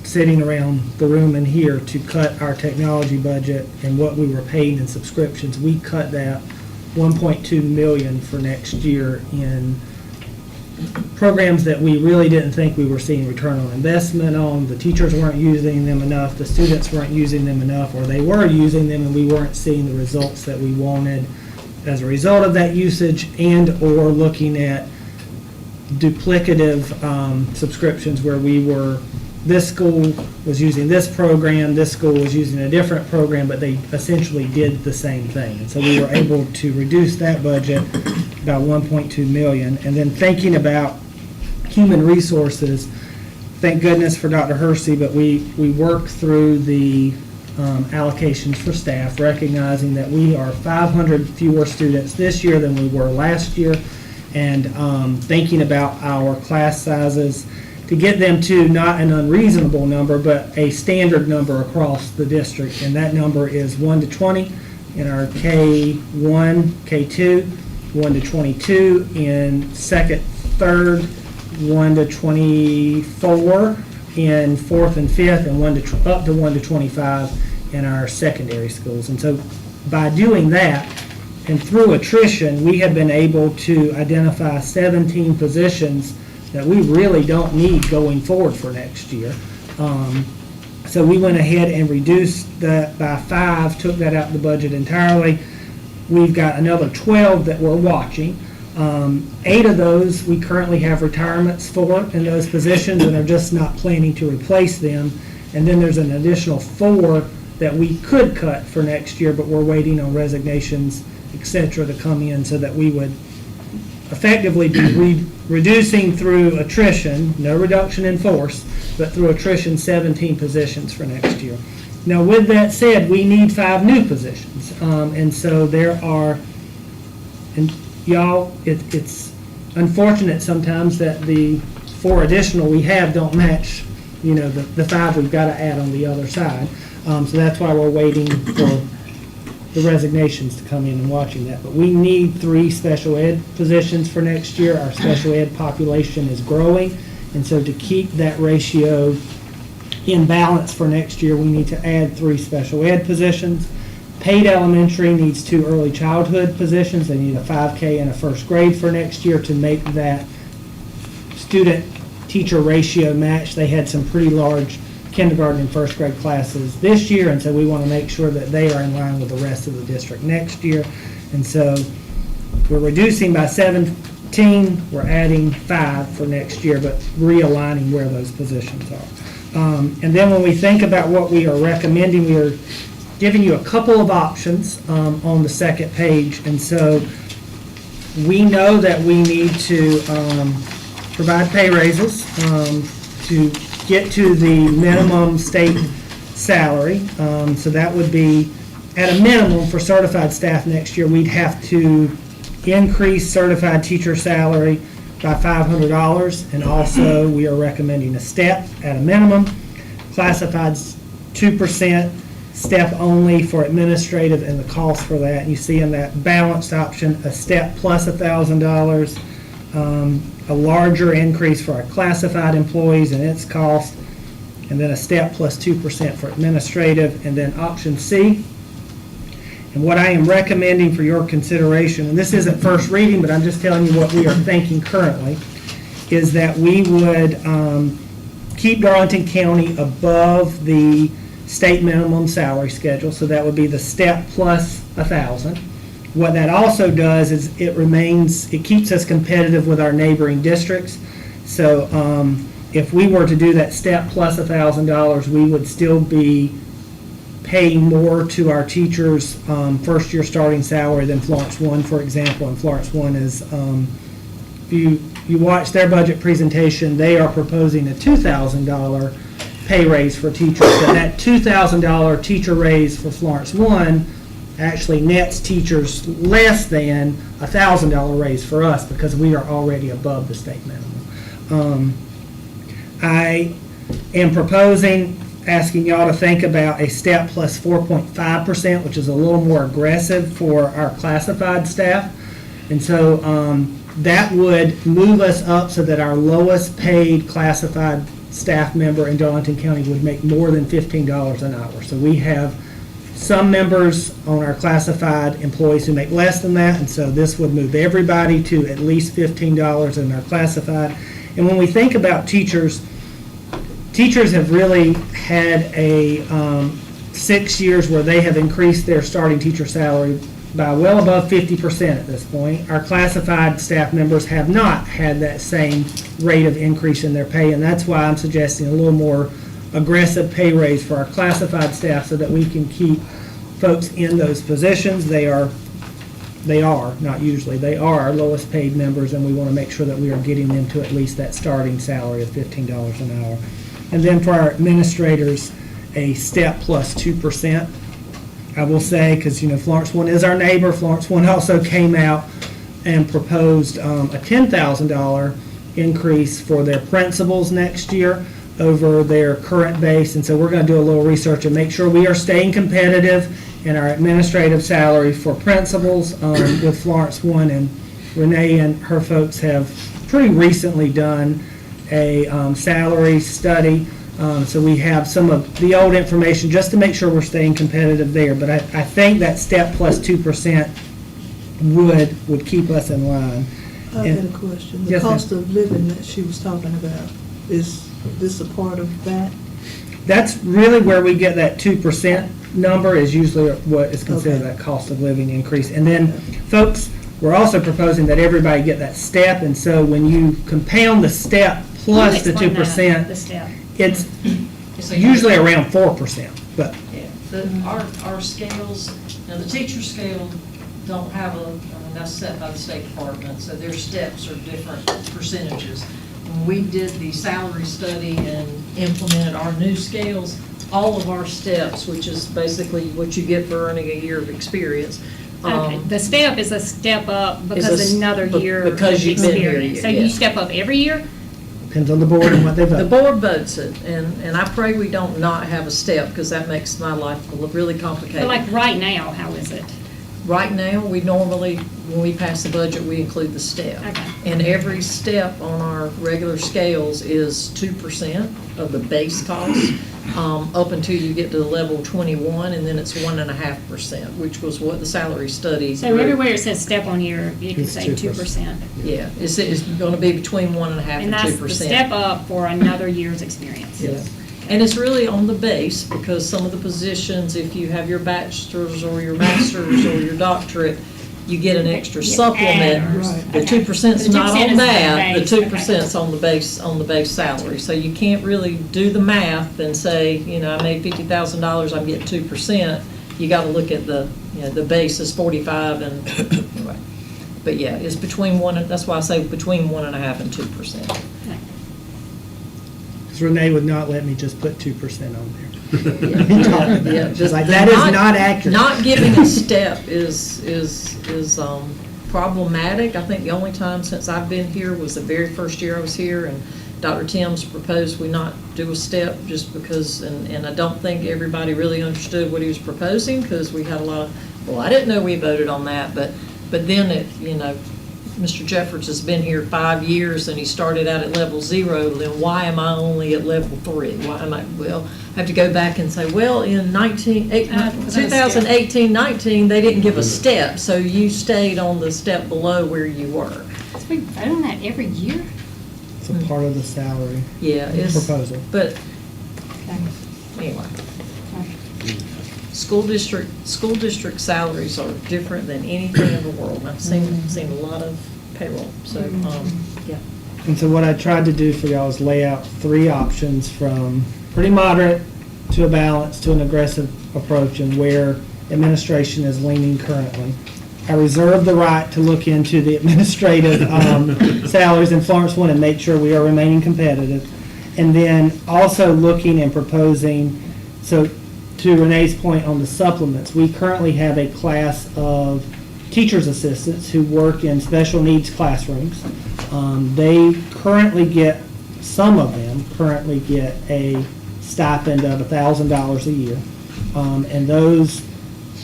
sitting around the room in here to cut our technology budget and what we were paying in subscriptions. We cut that 1.2 million for next year in programs that we really didn't think we were seeing return on investment on. The teachers weren't using them enough, the students weren't using them enough, or they were using them and we weren't seeing the results that we wanted as a result of that usage, and or looking at duplicative subscriptions where this school was using this program, this school was using a different program, but they essentially did the same thing. And so we were able to reduce that budget about 1.2 million. And then thinking about human resources, thank goodness for Dr. Hersey, but we worked through the allocations for staff, recognizing that we are 500 fewer students this year than we were last year, and thinking about our class sizes to get them to not an unreasonable number, but a standard number across the district. And that number is 1 to 20 in our K1, K2, 1 to 22 in second, third, 1 to 24 in fourth and fifth, and up to 1 to 25 in our secondary schools. And so by doing that, and through attrition, we have been able to identify 17 positions that we really don't need going forward for next year. So we went ahead and reduced that by 5, took that out of the budget entirely. We've got another 12 that we're watching. 8 of those we currently have retirements for in those positions and are just not planning to replace them. And then there's an additional 4 that we could cut for next year, but we're waiting on resignations, et cetera, to come in so that we would effectively be reducing through attrition, no reduction in force, but through attrition 17 positions for next year. Now with that said, we need 5 new positions. And so there are, and y'all, it's unfortunate sometimes that the 4 additional we have don't match, the 5 we've got to add on the other side. So that's why we're waiting for the resignations to come in and watching that. But we need 3 special ed positions for next year. Our special ed population is growing, and so to keep that ratio in balance for next year, we need to add 3 special ed positions. Paid elementary needs 2 early childhood positions. They need a 5K and a first grade for next year to make that student-teacher ratio match. They had some pretty large kindergarten and first grade classes this year, and so we want to make sure that they are in line with the rest of the district next year. And so we're reducing by 17, we're adding 5 for next year, but realigning where those positions are. And then when we think about what we are recommending, we are giving you a couple of options on the second page. And so we know that we need to provide pay raises to get to the minimum state salary. So that would be, at a minimum for certified staff next year, we'd have to increase certified teacher salary by $500. And also, we are recommending a step at a minimum. Classified's 2%, step only for administrative and the cost for that. You see in that balanced option, a step plus $1,000, a larger increase for our classified employees and its cost, and then a step plus 2% for administrative, and then option C. And what I am recommending for your consideration, and this isn't first reading, but I'm just telling you what we are thinking currently, is that we would keep Darlington County above the state minimum salary schedule, so that would be the step plus 1,000. What that also does is it keeps us competitive with our neighboring districts. So if we were to do that step plus $1,000, we would still be paying more to our teachers' first year starting salary than Florence 1, for example. And Florence 1 is, if you watch their budget presentation, they are proposing a $2,000 pay raise for teachers. But that $2,000 teacher raise for Florence 1 actually nets teachers less than a $1,000 raise for us because we are already above the state minimum. I am proposing, asking y'all to think about a step plus 4.5%, which is a little more aggressive for our classified staff. And so that would move us up so that our lowest paid classified staff member in Darlington County would make more than $15 an hour. So we have some members on our classified employees who make less than that, and so this would move everybody to at least $15 in our classified. And when we think about teachers have really had a 6 years where they have increased their starting teacher salary by well above 50% at this point. Our classified staff members have not had that same rate of increase in their pay, and that's why I'm suggesting a little more aggressive pay raise for our classified staff so that we can keep folks in those positions. They are, not usually, they are our lowest paid members, and we want to make sure that we are getting them to at least that starting salary of $15 an hour. And then for our administrators, a step plus 2%. I will say, because Florence 1 is our neighbor, Florence 1 also came out and proposed a $10,000 increase for their principals next year over their current base. And so we're going to do a little research and make sure we are staying competitive in our administrative salary for principals with Florence 1. And Renee and her folks have pretty recently done a salary study. So we have some of the old information just to make sure we're staying competitive there. But I think that step plus 2% would keep us in line. I got a question. The Yes, ma'am. cost of living that she was talking about, is this a part of that? That's really where we get that 2% number, is usually what is considered Okay. that cost of living increase. And then, folks, we're also proposing that everybody get that step. And so when you compound the step plus the Explain that, 2%, the step. it's usually around 4%. But Yeah, our scales, now the teacher scale don't have that's set by the State Department, so their steps are different percentages. When we did the salary study and implemented our new scales, all of our steps, which is basically what you get for earning a year of experience. Okay, the step is a step up because another year of because you've been here, experience. So yeah. you step up every year? depends on the board and what they The vote. board votes it, and I pray we don't not have a step, because that makes my life really complicated. But like right now, how is it? Right now, we normally, when we pass the budget, we include the step. Okay. And every step on our regular scales is 2% of the base cost, up until you get to level 21, and then it's 1.5%, which was what the salary study. So everywhere it says step on here, you can It's say 2%. 2%. Yeah, it's gonna be between 1.5% And and 2%. that's the step up for another year's experience. Yeah. And it's really on the base, because some of the positions, if you have your bachelor's or your master's or your doctorate, you get an extra You supplement. add. Right. The 2%'s The not 2% on is that, the base, 2%'s on the base salary. So you can't really do the math and say, I made $50,000, I'm getting 2%. you gotta look at the, you know, the base is 45 and, anyway. But yeah, it's between that's why I say between 1.5% and 2%. Because Renee would not let me just put 2% on there. Yeah, She's like, that is not accurate. Not giving a step is problematic. I think the only time since I've been here was the very first year I was here, and Dr. Timms proposed we not do a step just because, and I don't think everybody really understood what he was proposing, because we had a lot of, well, I didn't know we voted on that, but then it, you know, Mr. Jeffords has been here 5 years and he started out at level 0, then why am I only at level 3? Why am I, well, I have to go back and say, well, in 2018-19, they didn't give a step, so you stayed on the step below where you were. So we vote on that every year? It's a part of the salary Yeah, it's, proposal. but Okay. anyway. School district salaries are different than anything in the world. I've seen a lot of payroll, so, yeah. And so what I tried to do for y'all is lay out 3 options, from pretty moderate to a balanced to an aggressive approach, and where administration is leaning currently. I reserve the right to look into the administrative salaries in Florence One and make sure we are remaining competitive. And then also looking and proposing, so to Renee's point on the supplements, we currently have a class of teacher's assistants who work in special needs classrooms. They currently get, some of them currently get a stipend of $1,000 a year. And those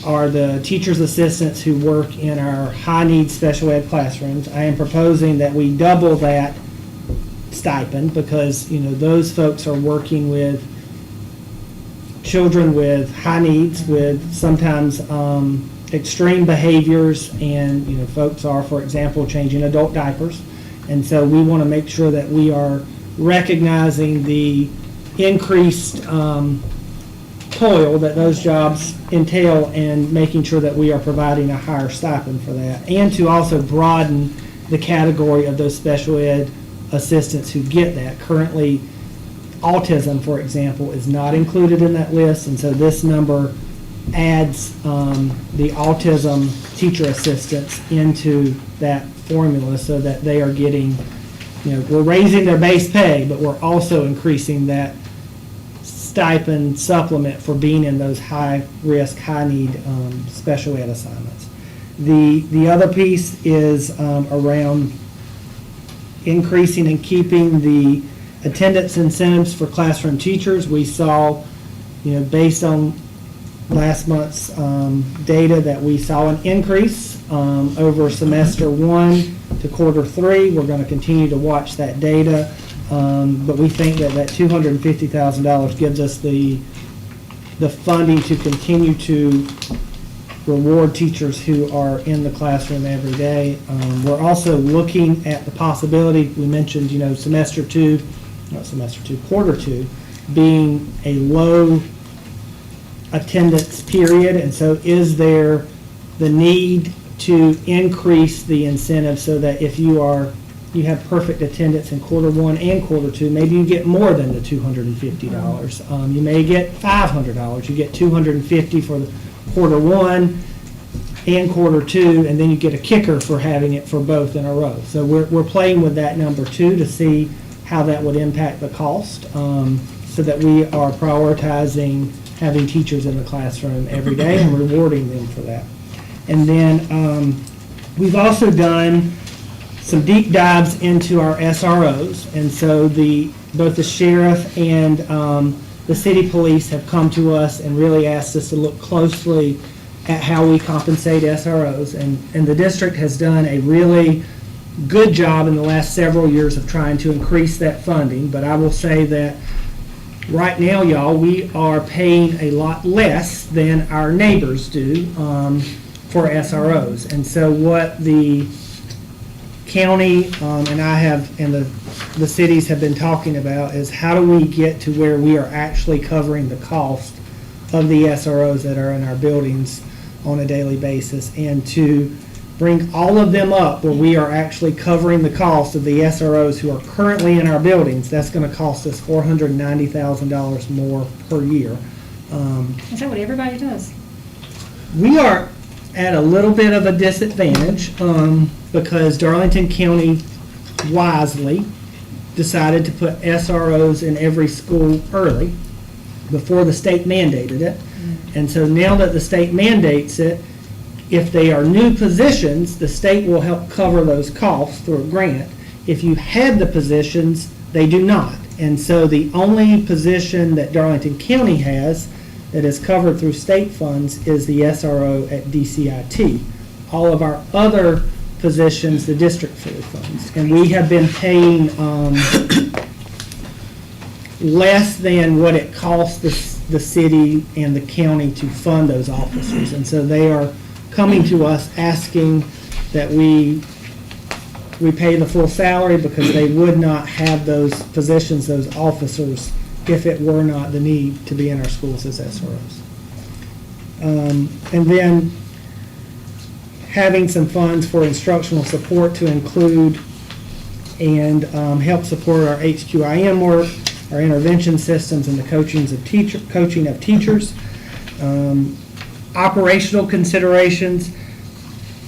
are the teacher's assistants who work in our high-needs special ed classrooms. I am proposing that we double that stipend, because, you know, those folks are working with children with high needs, with sometimes extreme behaviors, and, you know, folks are, for example, changing adult diapers. And so we want to make sure that we are recognizing the increased toil that those jobs entail, and making sure that we are providing a higher stipend for that, and to also broaden the category of those special ed assistants who get that. Currently, autism, for example, is not included in that list, and so this number adds the autism teacher assistants into that formula, so that they are getting, you know, we're raising their base pay, but we're also increasing that stipend supplement for being in those high-risk, high-need special ed assignments. The other piece is around increasing and keeping the attendance incentives for classroom teachers. We saw, you know, based on last month's data, that we saw an increase over semester 1 to quarter 3. We're going to continue to watch that data, but we think that that $250,000 gives us the funding to continue to reward teachers who are in the classroom every day. We're also looking at the possibility, we mentioned, you know, quarter 2 being a low attendance period, and so is there the need to increase the incentive so that if you have perfect attendance in quarter 1 and quarter 2, maybe you get more than the $250. You may get $500. You get $250 for the quarter 1 and quarter 2, and then you get a kicker for having it for both in a row. So we're playing with that number 2 to see how that would impact the cost, so that we are prioritizing having teachers in the classroom every day and rewarding them for that. And then we've also done some deep dives into our SROs, and so both the sheriff and the city police have come to us and really asked us to look closely at how we compensate SROs, and the district has done a really good job in the last several years of trying to increase that funding. But I will say that right now, y'all, we are paying a lot less than our neighbors do for SROs. And so what the county and I have, and the cities have been talking about, is how do we get to where we are actually covering the cost of the SROs that are in our buildings on a daily basis, and to bring all of them up where we are actually covering the cost of the SROs who are currently in our buildings. That's going to cost us $490,000 more per year. Is that what everybody does? We are at a little bit of a disadvantage because Darlington County wisely decided to put SROs in every school early before the state mandated it. And so now that the state mandates it, if they are new positions, the state will help cover those costs through a grant. If you had the positions, they do not. And so the only position that Darlington County has that is covered through state funds is the SRO at DCIT. All of our other positions, the district fully funds. And we have been paying less than what it costs the city and the county to fund those officers. And so they are coming to us asking that we pay the full salary because they would not have those positions, those officers, if it were not the need to be in our schools as SROs. And then having some funds for instructional support to include and help support our HQIM work, our intervention systems, and the coaching of teachers. Operational considerations.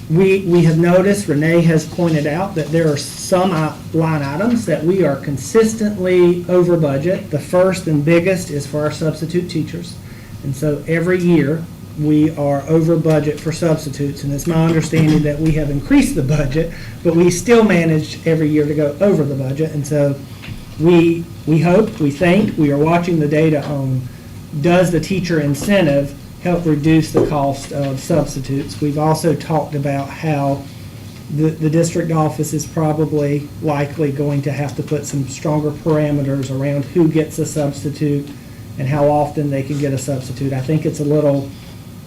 We have noticed, Renee has pointed out, that there are some line items that we are consistently over budget. The first and biggest is for our substitute teachers. And so every year we are over budget for substitutes. And it's my understanding that we have increased the budget, but we still manage every year to go over the budget. And so we hope, we think, we are watching the data on, does the teacher incentive help reduce the cost of substitutes? We've also talked about how the district office is probably likely going to have to put some stronger parameters around who gets a substitute and how often they can get a substitute. I think it's a little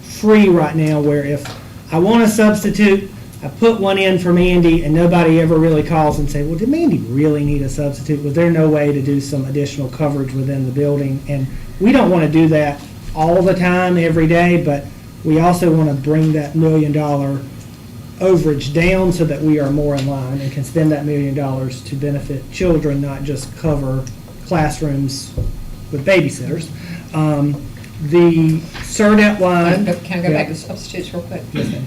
free right now where if I want a substitute, I put one in for Mandy and nobody ever really calls and say, well, did Mandy really need a substitute? Was there no way to do some additional coverage within the building? And we don't want to do that all the time, every day, but we also want to bring that $1 million overage down so that we are more in line and can spend that $1 million to benefit children, not just cover classrooms with babysitters. The CERDET line. Can I go back to substitutes real quick? Yes, ma'am.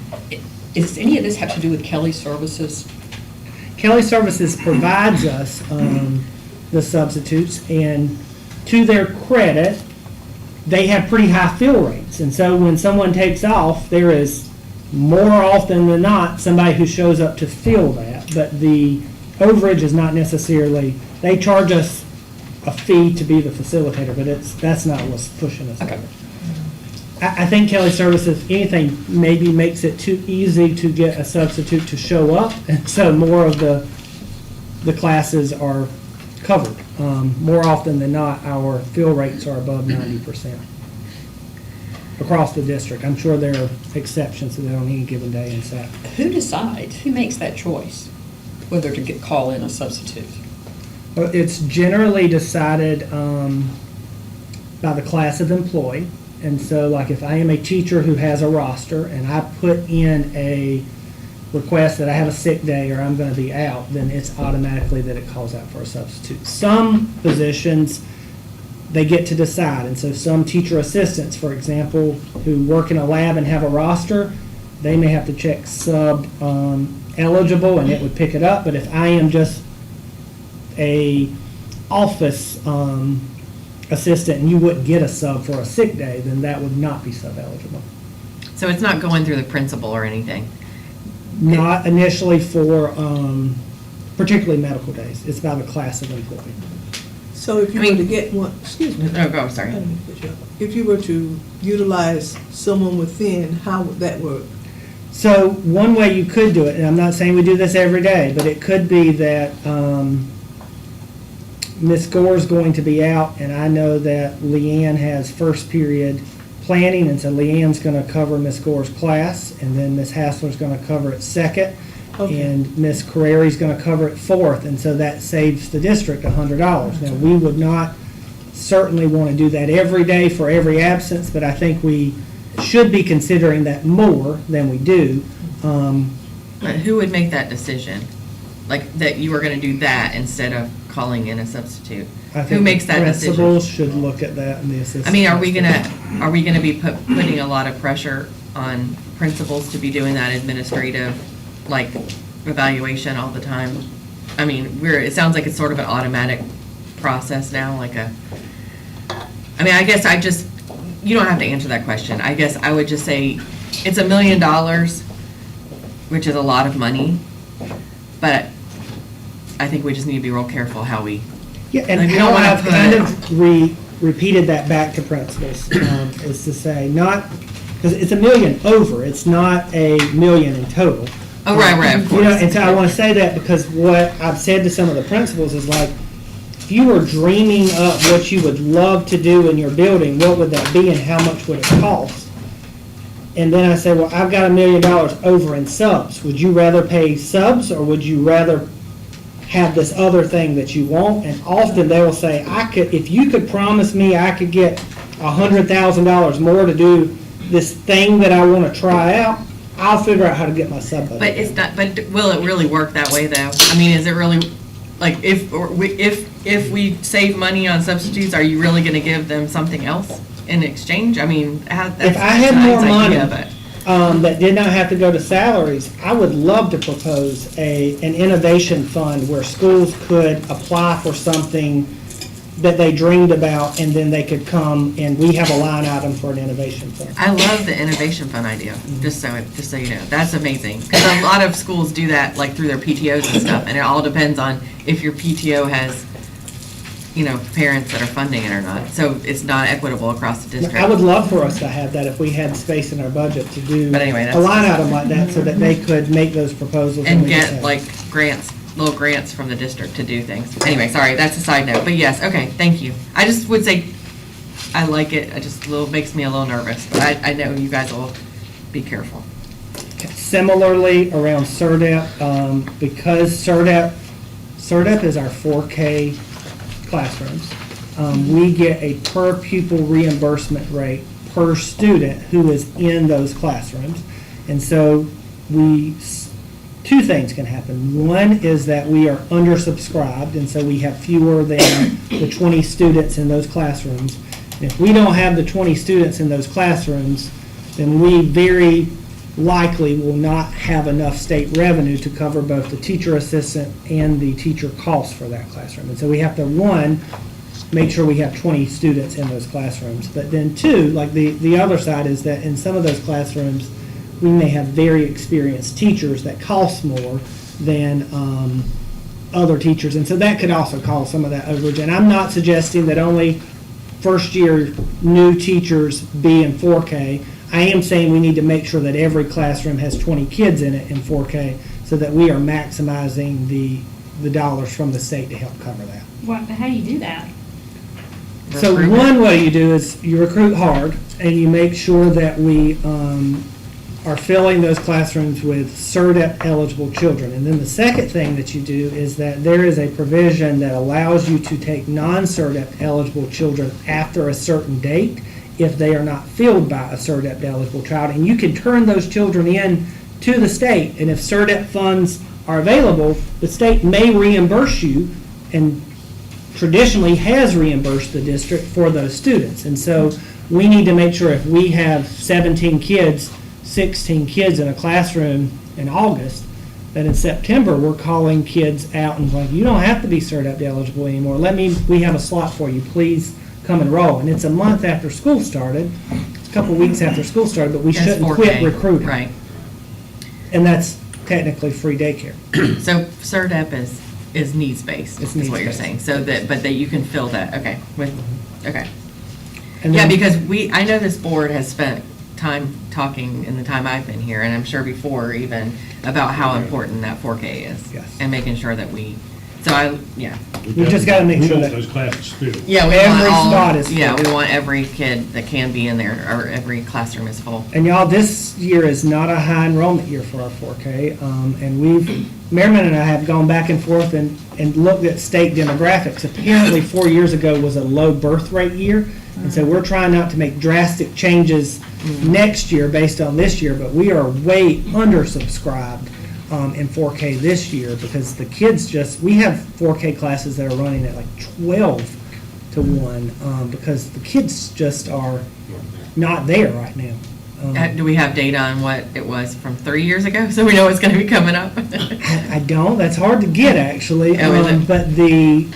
Does any of this have to do with Kelly Services? Kelly Services provides us the substitutes, and to their credit, they have pretty high fill rates. And so when someone takes off, there is more often than not somebody who shows up to fill that. But the overage is not necessarily, they charge us a fee to be the facilitator, but that's not what's pushing us. Okay. Over. I think Kelly Services, if anything, maybe makes it too easy to get a substitute to show up. And so more of the classes are covered. More often than not, our fill rates are above 90% across the district. I'm sure there are exceptions to that on any given day in SAP. Who decides? Who makes that choice, whether to call in a substitute? Well, it's generally decided by the class of employee. And so, like, if I am a teacher who has a roster and I put in a request that I have a sick day or I'm going to be out, then it's automatically that it calls out for a substitute. Some positions, they get to decide. And so some teacher assistants, for example, who work in a lab and have a roster, they may have to check sub eligible and it would pick it up. But if I am just a office assistant and you wouldn't get a sub for a sick day, then that would not be sub eligible. So it's not going through the principal or anything? Not initially for particularly medical days. It's by the class of employee. So if you were to get one, excuse me. Oh, go, sorry. I didn't mean to cut you off. If you were to utilize someone within, how would that work? So one way you could do it, and I'm not saying we do this every day, but it could be that Ms. Gore's going to be out, and I know that Leanne has first period planning, and so Leanne's going to cover Ms. Gore's class, and then Ms. Hassler's going to cover it second, Okay. and Ms. Carreri's going to cover it fourth, and so that saves the district $100. Now, we would not certainly want to do that every day for every absence, but I think we should be considering that more than we do. But who would make that decision? Like, that you were going to do that instead of calling in a substitute? I Who think makes that decision? Principals should look at that, and the assistant. I mean, are we gonna be putting a lot of pressure on principals to be doing that administrative, like, evaluation all the time? I mean, it sounds like it's sort of an automatic process now, like I mean, I guess you don't have to answer that question. I guess I would just say, it's $1 million, which is a lot of money, but I think we just need to be real careful how we. Yeah, and Like, we how don't wanna I've put- kind of repeated that back to principals, is to say, not, because it's $1 million over, it's not $1 million in total. Oh, right, of You know, course. and so I want to say that because what I've said to some of the principals is like, if you were dreaming up what you would love to do in your building, what would that be and how much would it cost? And then I say, well, I've got $1 million over in subs. Would you rather pay subs or would you rather have this other thing that you want? And often they will say, if you could promise me I could get $100,000 more to do this thing that I want to try out, I'll figure out how to get my sub budget. But it's not, but will it really work that way, though? I mean, is it really, like, if we save money on substitutes, are you really gonna give them something else in exchange? I mean, that's If I had a more nice money, idea, but- that did not have to go to salaries, I would love to propose an innovation fund where schools could apply for something that they dreamed about, and then they could come, and we have a line item for an innovation fund. I love the innovation fund idea, just so you know. That's amazing. Because a lot of schools do that, like, through their PTOs and stuff, and it all depends on if your PTO has, parents that are funding it or not. So it's not equitable across the district. I would love for us to have that if we had space in our budget to do But anyway, a that's- line item like that, so that they could make those proposals. And we could say, get, like, little grants from the district to do things. Anyway, sorry, that's a side note, but yes, okay, thank you. I just would say, I like it, makes me a little nervous, but I know you guys will be careful. Similarly, around CERDEP, because CERDEP is our 4K classrooms, we get a per pupil reimbursement rate per student who is in those classrooms. And so two things can happen. One is that we are undersubscribed, and so we have fewer than the 20 students in those classrooms. And if we don't have the 20 students in those classrooms, then we very likely will not have enough state revenue to cover both the teacher assistant and the teacher costs for that classroom. And so we have to, one, make sure we have 20 students in those classrooms. But then two, like the other side is that in some of those classrooms, we may have very experienced teachers that cost more than other teachers. And so that could also cause some of that overage. And I'm not suggesting that only first-year new teachers be in 4K. I am saying we need to make sure that every classroom has 20 kids in it in 4K so that we are maximizing the dollars from the state to help cover that. How do you do that? So Recruitment. one way you do is you recruit hard and you make sure that we are filling those classrooms with CERDEP eligible children. And then the second thing that you do is that there is a provision that allows you to take non-CERDEP eligible children after a certain date if they are not filled by a CERDEP eligible child. And you can turn those children in to the state. And if CERDEP funds are available, the state may reimburse you, and traditionally has reimbursed the district for those students. And so we need to make sure if we have 17 kids, 16 kids in a classroom in August, that in September, we're calling kids out and like, you don't have to be CERDEP eligible anymore. We have a slot for you. Please come and roll. And it's a month after school started, it's a couple weeks after school started, but we That's shouldn't 4K, quit recruiting. Right. And that's technically free daycare. So CERDEP is needs-based, It's is what you're needs-based. saying, so that you can fill that, okay, okay. And Yeah, then- because I know this board has spent time talking in the time I've been here, and I'm sure before even, about how important that 4K is. Yes. And making sure that we We just gotta make We sure want that- those classes filled. Yeah, we Every want spot is Yeah, full. we want every kid that can be in there, or every classroom is full. And y'all, this year is not a high enrollment year for our 4K. And Merriman and I have gone back and forth and looked at state demographics. Apparently 4 years ago was a low birth rate year. And so we're trying not to make drastic changes next year based on this year, but we are way undersubscribed in 4K this year because the kids we have 4K classes that are running at like 12-1 because the kids just are not there right now. Do we have data on what it was from 3 years ago, so we know what's gonna be coming up? I don't, that's hard to get, actually. Oh, is it? But the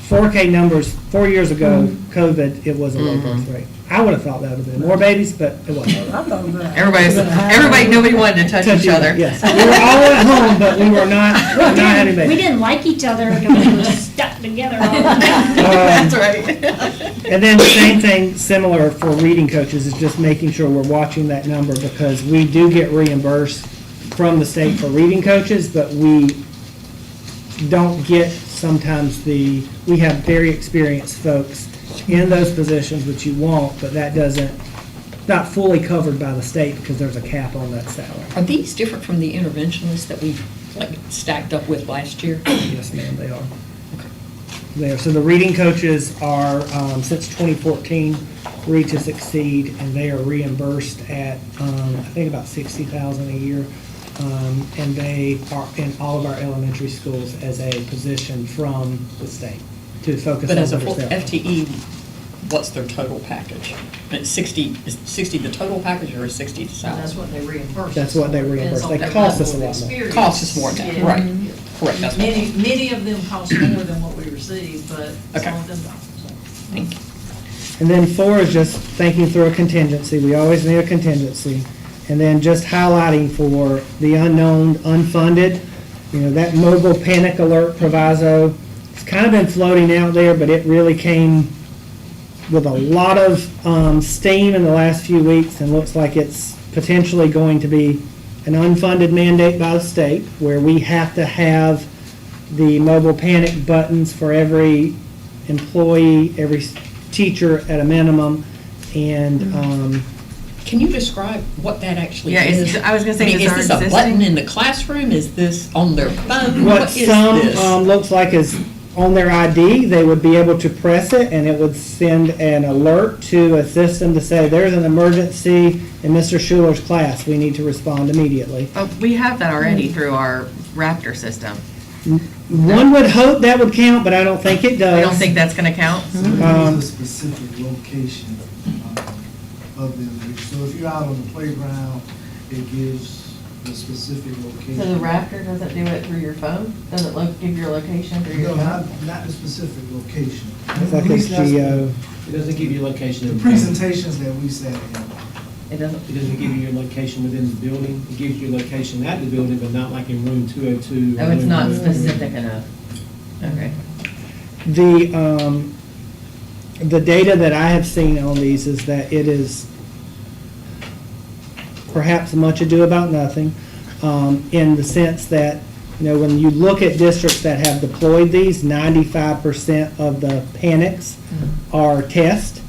4K numbers, 4 years ago, COVID, it was a low birth Mhm. rate. I would have thought that would have been more babies, but it wasn't. I thought about it. Everybody, nobody wanted to touch each other. Yes, we were all at home, but we were not having We babies. didn't like each other because we were stuck together all the time. That's right. And then the same thing, similar for reading coaches, is just making sure we're watching that number, because we do get reimbursed from the state for reading coaches, but we don't get sometimes we have very experienced folks in those positions, which you won't, but that doesn't, not fully covered by the state because there's a cap on that salary. Are these different from the interventionists that we like stacked up with last year? Yes, ma'am, they are. There, so the reading coaches are, since 2014, Read to Succeed, and they are reimbursed at, I think about $60,000 a year. And they are in all of our elementary schools as a position from the state to focus on But as a better full self. FTE, what's their total package? It's 60, is 60 the total package or is 60 the salary? That's what they reimburse. That's what they us for. reimburse. Depends They on cost their us a level lot of more. experience. Costs us more now, Yeah. right. Correct, that's what. Many of them cost more than what we receive, but Okay. some of them don't, so. Thank you. And then 4 is just thinking through a contingency. We always need a contingency. And then just highlighting for the unknown, unfunded, that mobile panic alert proviso, it's kind of been floating out there, but it really came with a lot of steam in the last few weeks, and looks like it's potentially going to be an unfunded mandate by the state, where we have to have the mobile panic buttons for every employee, every teacher at a minimum, and Can you describe what that actually Yeah, is? I was gonna say, I mean, is is our this a existing- button in the classroom? Is this on their phone? what What is some this? looks like is on their ID, they would be able to press it, and it would send an alert to a system to say, there's an emergency in Mr. Schuler's class, we need to respond immediately. Oh, we have that already through our Raptor system. One would hope that would count, but I don't think it does. I don't think that's gonna count. So it gives a specific location of the individual. So if you're out on the playground, it gives the specific location. So the Raptor doesn't do it through your phone? Doesn't give your location through your No, phone? not the specific location. It's like At a least that's geo. It doesn't give you location The in presentations that we sat in. It doesn't? It doesn't give you your location within the building. It gives you location at the building, but not like in room 202. or Oh, it's room not 103. specific enough. Okay. The data that I have seen on these is that it is perhaps much ado about nothing, in the sense that, when you look at districts that have deployed these, 95% of the panics are tests,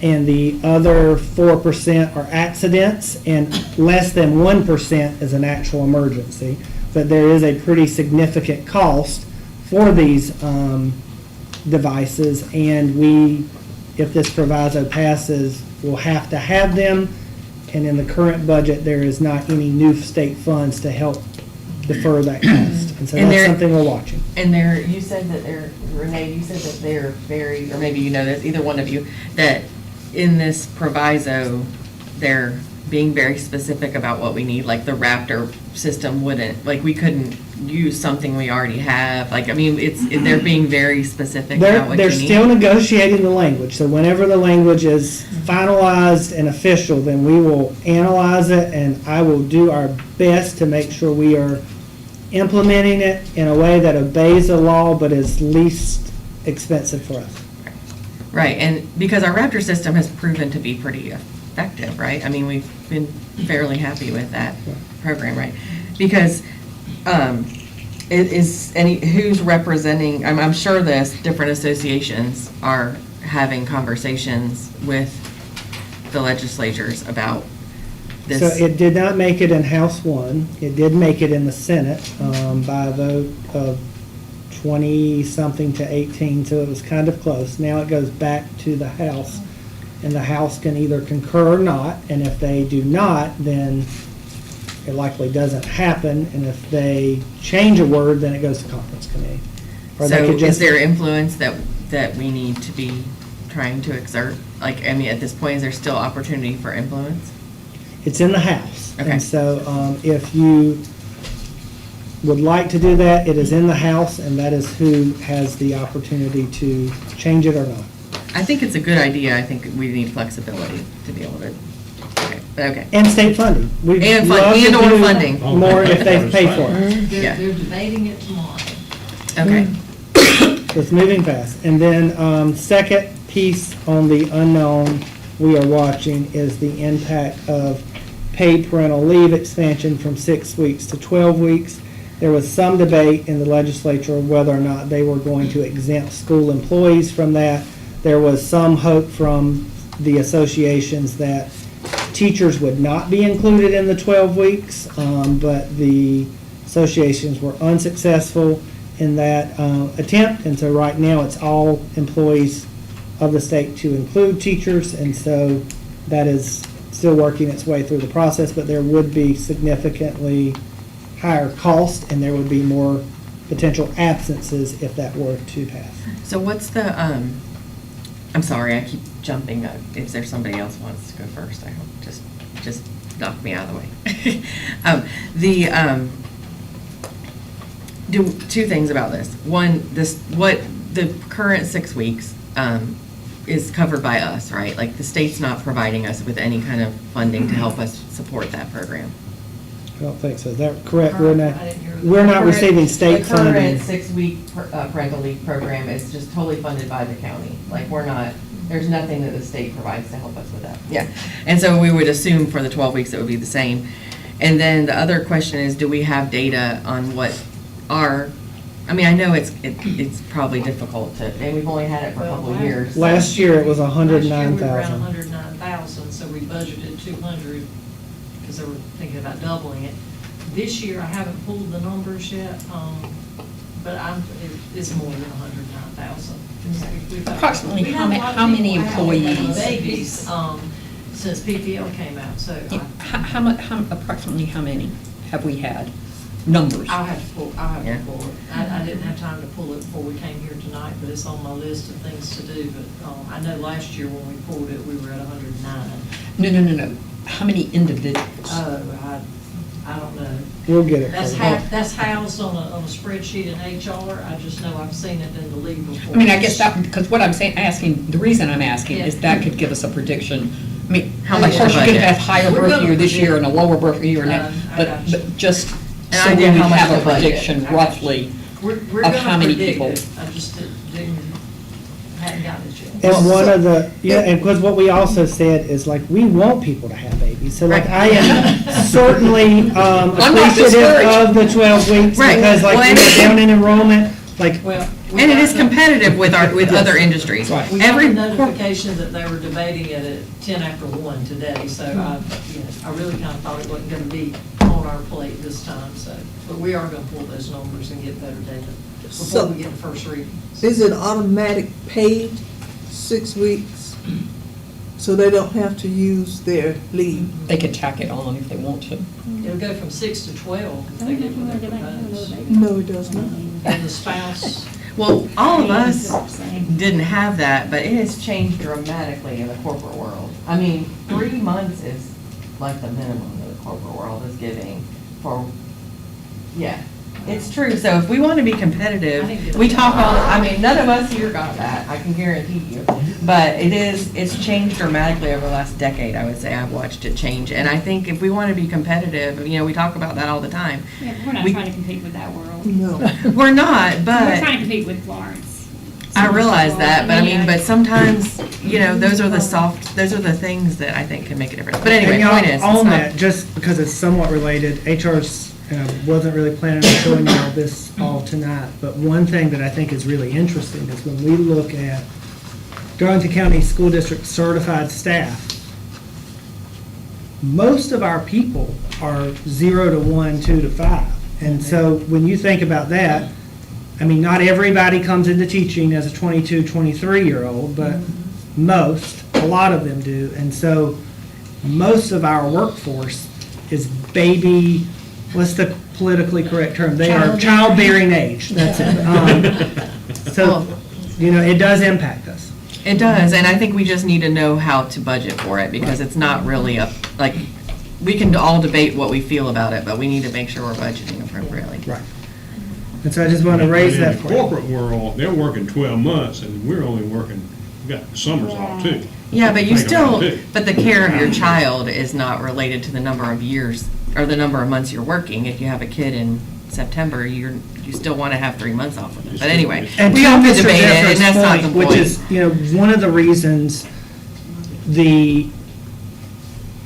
and the other 4% are accidents, and less than 1% is an actual emergency. But there is a pretty significant cost for these devices, and if this proviso passes, we'll have to have them, and in the current budget, there is not any new state funds to help defer that cost. And so And that's there- something we're watching. And you said that Renee, you said that they're very, or maybe you know this, either one of you, that in this proviso, they're being very specific about what we need, like the Raptor system wouldn't, like we couldn't use something we already have, they're being very specific about what you They're need. still negotiating the language, so whenever the language is finalized and official, then we will analyze it, and I will do our best to make sure we are implementing it in a way that obeys the law, but is least expensive for us. Right, and because our Raptor system has proven to be pretty effective, right? I mean, we've been fairly happy with that program, right? Because who's representing, I'm sure different associations are having conversations with the legislatures about this. So it did not make it in House 1. It did make it in the Senate by a vote of 20-something to 18, so it was kind of close. Now it goes back to the House, and the House can either concur or not, and if they do not, then it likely doesn't happen, and if they change a word, then it goes to conference committee. Or they So could is just- there influence that we need to be trying to exert? At this point, is there still opportunity for influence? It's in the House. Okay. And so if you would like to do that, it is in the House, and that is who has the opportunity to change it or not. I think it's a good idea. I think we need flexibility to be able to, okay. And state funding. We'd And love to or do funding. More if they pay for it. Yeah. They're debating it tomorrow. Okay. So it's moving fast. And then second piece on the unknown we are watching is the impact of paid parental leave expansion from 6 weeks to 12 weeks. There was some debate in the legislature of whether or not they were going to exempt school employees from that. There was some hope from the associations that teachers would not be included in the 12 weeks, but the associations were unsuccessful in that attempt, and so right now it's all employees of the state to include teachers, and so that is still working its way through the process, but there would be significantly higher cost, and there would be more potential absences if that were to pass. So what's the, I'm sorry, I keep jumping. If there's somebody else who wants to go first, I hope, just knock me out of the way. Two things about this. One, what the current 6 weeks is covered by us, right? Like the state's not providing us with any kind of funding to help us support that program. I don't think so. Is that correct? I didn't hear that. We're not receiving state The current funding. 6-week parental leave program is just totally funded by the county. Like we're not, there's nothing that the state provides to help us with that. Yeah. And so we would assume for the 12 weeks it would be the same. And then the other question is, do we have data on what our, I mean, I know it's probably difficult to, and we've only had it for a couple of years. Last year it was Last year we were around 109,000. 109,000, so we budgeted 200, because they were thinking about doubling it. This year, I haven't pulled the numbers yet, but it's more than 109,000. Approximately We've how had a lot of how many people having employees? Babies, since PPL came out, so Approximately how many have we had? Numbers? I'll have to pull it. Yeah. I didn't have time to pull it before we came here tonight, but it's on my list of things to do. But I know last year when we pulled it, we were at 109. No. How many individuals? Oh, I don't know. We'll get it. That's for you. that's housed on a spreadsheet in HR. I just know I've seen it in the legal report. I mean, I guess that, because what I'm saying, the reason I'm asking is that could give us a prediction. I mean, How of much course, the you could budget? have higher We're birth gonna year this year and a predict. lower birth year now, I but got you. just An so we idea would how much have the a budget. prediction roughly. We're of gonna how many predict people. it. I just hadn't gotten it yet. And one of the, and because what we also said is like, we want people to have babies. So like, I am certainly not appreciative discouraged. of the 12 weeks. Right. Because like, Well, we were down in enrollment, like, Well, And it is competitive with other industries. Right. We got Every a notification that they were debating it at 10 after 1 today, so I really kind of thought it wasn't going to be on our plate this time, so. But we are going to pull those numbers and get better data before So- we get the first reading. Is it automatic paid 6 weeks? So they don't have to use their leave? They could tack it on if they want to. It'll go from 6 to 12 if they get what they propose. No, it does not. And the spouse, Well, all of us didn't have that, but it has changed dramatically in the corporate world. I mean, 3 months is like the minimum that the corporate world is giving for, yeah. It's true, so if we want to be competitive, we talk none of us here got that, I can guarantee you. But it's changed dramatically over the last decade, I would say. I've watched it change. And I think if we want to be competitive, we talk about that all the time. Yeah, but we're not trying to compete with that world. No. We're not, We're but trying to compete with Florence. I realize that, but sometimes, those are the things that I think can make a difference. But anyway, and y'all, point is, it's on not- that, just because it's somewhat related, HR's, wasn't really planning on showing you all this all tonight, but one thing that I think is really interesting is when we look at Darlington County School District certified staff, most of our people are 0 to 1, 2 to 5. And so when you think about that, I mean, not everybody comes into teaching as a 22, 23-year-old, but most, a lot of them do. And so most of our workforce is baby, what's the politically correct term? They are childbearing age, that's it. So, it does impact us. It does, and I think we just need to know how to budget for it, because it's not really we can all debate what we feel about it, but we need to make sure we're budgeting appropriately. Right. And so I just want to raise that In the point. corporate world, they're working 12 months, and we're only working, we got the summers off too. Yeah, but you Think about still, it, too. but the care of your child is not related to the number of years, or the number of months you're working. If you have a kid in September, you still want to have 3 months off with it. But anyway, And we to all can Mr. debate it, Jeffers' and that's not the point, which point. is, one of the reasons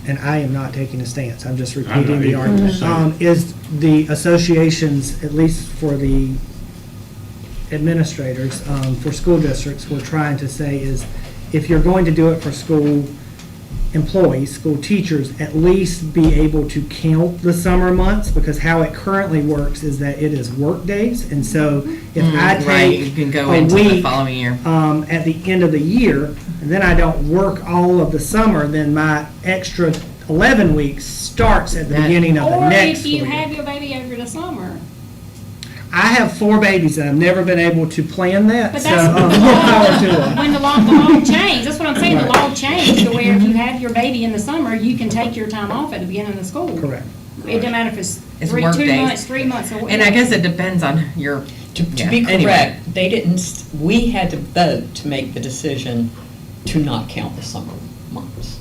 and I am not taking a stance, I'm just repeating the either. argument, is the associations, at least for the administrators, for school districts, we're trying to say is, if you're going to do it for school employees, school teachers, at least be able to count the summer months, because how it currently works is that it is work days, and so if I Right, you take can go a into the week following year. at the end of the year, and then I don't work all of the summer, then my extra 11 weeks starts at the That- beginning of the Or next if you school year. have your baby over the summer. I have 4 babies, and I've never been able to plan that, But so that's more power to them. when the law changed. That's what I'm saying. The law changed to where if you have your baby in the summer, you can take your time off at the beginning of the school. Correct. It doesn't matter if it's It's 2 work days. months, 3 months, or And I guess it depends on your, To Yeah, be anyway. correct, they didn't, we had to vote to make the decision to not count the summer months.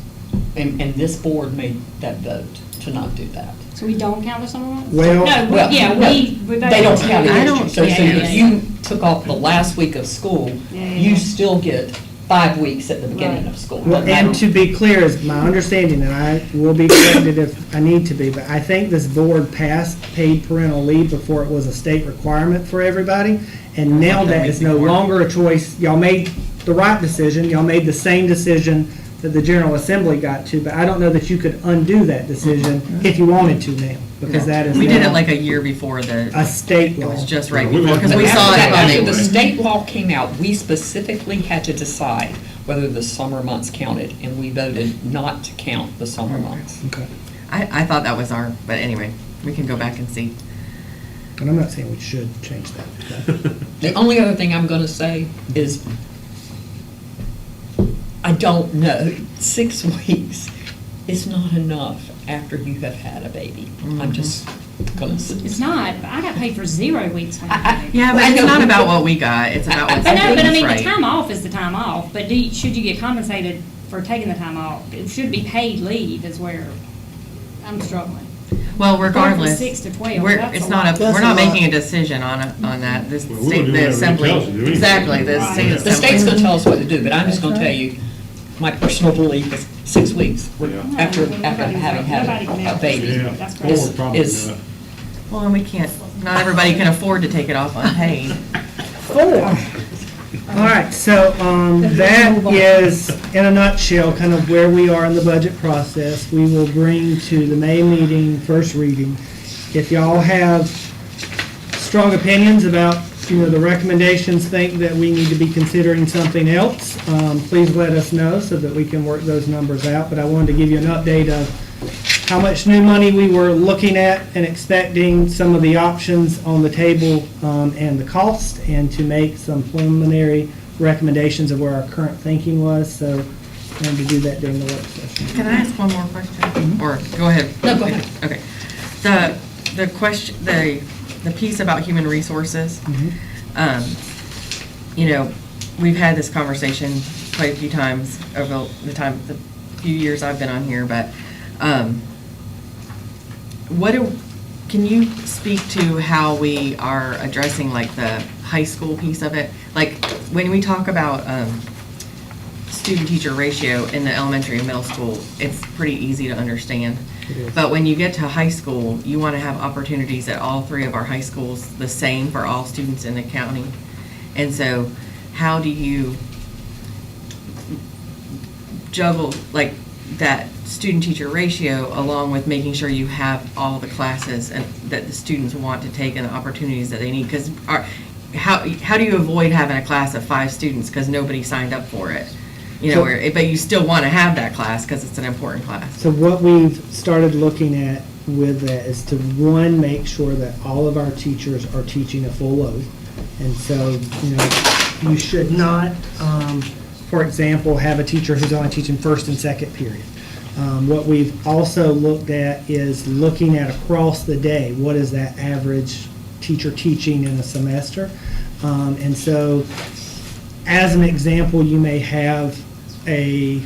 And this board made that vote to not do that. So we don't count the summer months? Well- No, Well, yeah, no, we voted They don't to- count I it. don't- So yeah, if yeah. you took off the last week of school, Yeah. you still get 5 weeks at the beginning Right. of school. Well, Doesn't matter. and to be clear, is my understanding, and I will be corrected if I need to be, but I think this board passed paid parental leave before it was a state requirement for everybody, and now that is no longer a choice. Y'all made the right decision, y'all made the same decision that the General Assembly got to, but I don't know that you could undo that decision if you wanted to now, because that is we did it now like a year before the, a state it law. was just right Well, we before, because went- we saw it After coming. the state law came out, we specifically had to decide whether the summer months counted, and we voted not to count the summer months. Okay. I thought that was our, but anyway, we can go back and see. And I'm not saying we should change that. The only other thing I'm gonna say is, I don't know, 6 weeks is not enough after you have had a baby. I'm just gonna say. It's not. I got paid for 0 weeks when I I- had it. Yeah, but I it's know, not but- about what we got, it's about what's But no, but I mean, the right. time off is the time off, but should you get compensated for taking the time off? It should be paid leave is where I'm struggling. Well, Going from regardless, 6 to 12, we're, that's it's a not lot. we're That's not a lot. making a decision on that. This Well, we're state, gonna do the whatever it assembly, tells us to do anyway. exactly, the Right. state The state's assembly. gonna tell us what to do, but I'm just gonna tell you, my personal belief is 6 weeks Yeah. after Nobody having had can a help baby. Yeah, That's four great. is probably Is- enough. Well, and we can't, not everybody can afford to take it off unpaid. 4. All right, so that is, in a nutshell, kind of where we are in the budget process. We will bring to the May meeting, first reading. If y'all have strong opinions about, the recommendations, think that we need to be considering something else, please let us know so that we can work those numbers out. But I wanted to give you an update of how much new money we were looking at and expecting, some of the options on the table, and the cost, and to make some preliminary recommendations of where our current thinking was. So I wanted to do that during the work session. Can I ask one more question? Or, go ahead. No, go ahead. Okay. The question, the piece about human resources, we've had this conversation quite a few times over the few years I've been on here, but, can you speak to how we are addressing like the high school piece of it? Like, when we talk about, student-teacher ratio in the elementary and middle school, it's pretty easy to understand. It is. But when you get to high school, you want to have opportunities at all 3 of our high schools, the same for all students in the county. And so, how do you juggle like that student-teacher ratio along with making sure you have all the classes and that the students want to take and the opportunities that they need? Because how do you avoid having a class of 5 students because nobody signed up for it? But you still want to have that class because it's an important class. So what we've started looking at with that is to, one, make sure that all of our teachers are teaching a full load. And so, you should not, for example, have a teacher who's only teaching first and second period. What we've also looked at is looking at across the day, what is that average teacher teaching in a semester? And so, as an example, you may have a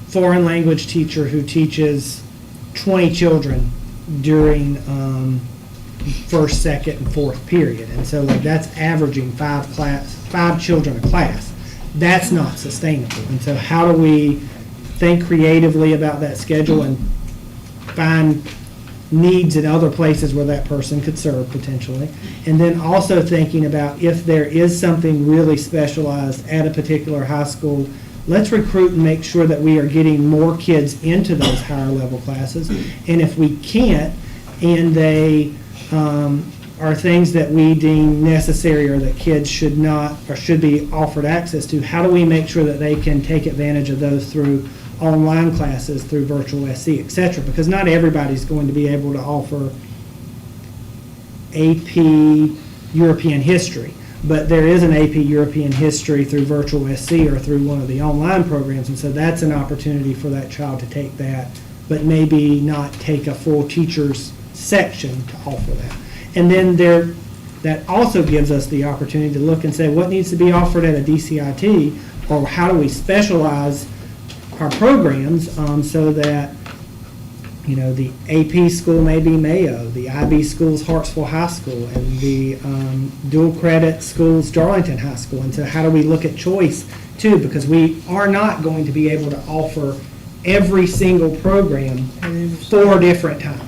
foreign language teacher who teaches 20 children during first, second, and fourth period. And so like that's averaging 5 children a class. That's not sustainable. And so how do we think creatively about that schedule and find needs in other places where that person could serve potentially? And then also thinking about if there is something really specialized at a particular high school, let's recruit and make sure that we are getting more kids into those higher level classes. And if we can't, and they are things that we deem necessary or that kids should not or should be offered access to, how do we make sure that they can take advantage of those through online classes, through virtual SC, et cetera? Because not everybody's going to be able to offer AP European history, but there is an AP European history through virtual SC or through one of the online programs, and so that's an opportunity for that child to take that, but maybe not take a full teacher's section to offer that. And then that also gives us the opportunity to look and say what needs to be offered at a DCIT, or how do we specialize our programs so that, you know, the AP school may be Mayo, the IB school's Hartsville High School, and the dual credit school's Darlington High School. And so how do we look at choice too? Because we are not going to be able to offer every single program 4 different times.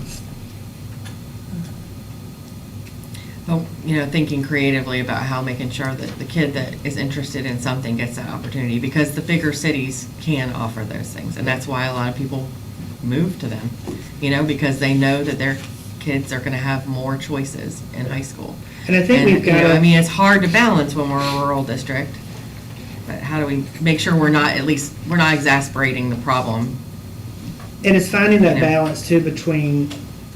Well, you know, thinking creatively about how making sure that the kid that is interested in something gets that opportunity, because the bigger cities can offer those things, and that's why a lot of people move to them, you know, because they know that their kids are going to have more choices in high school. And I think we've got, you know, I mean, it's hard to balance when we're a rural district, but how do we make sure we're not exasperating the problem? and it's finding that You know. balance too between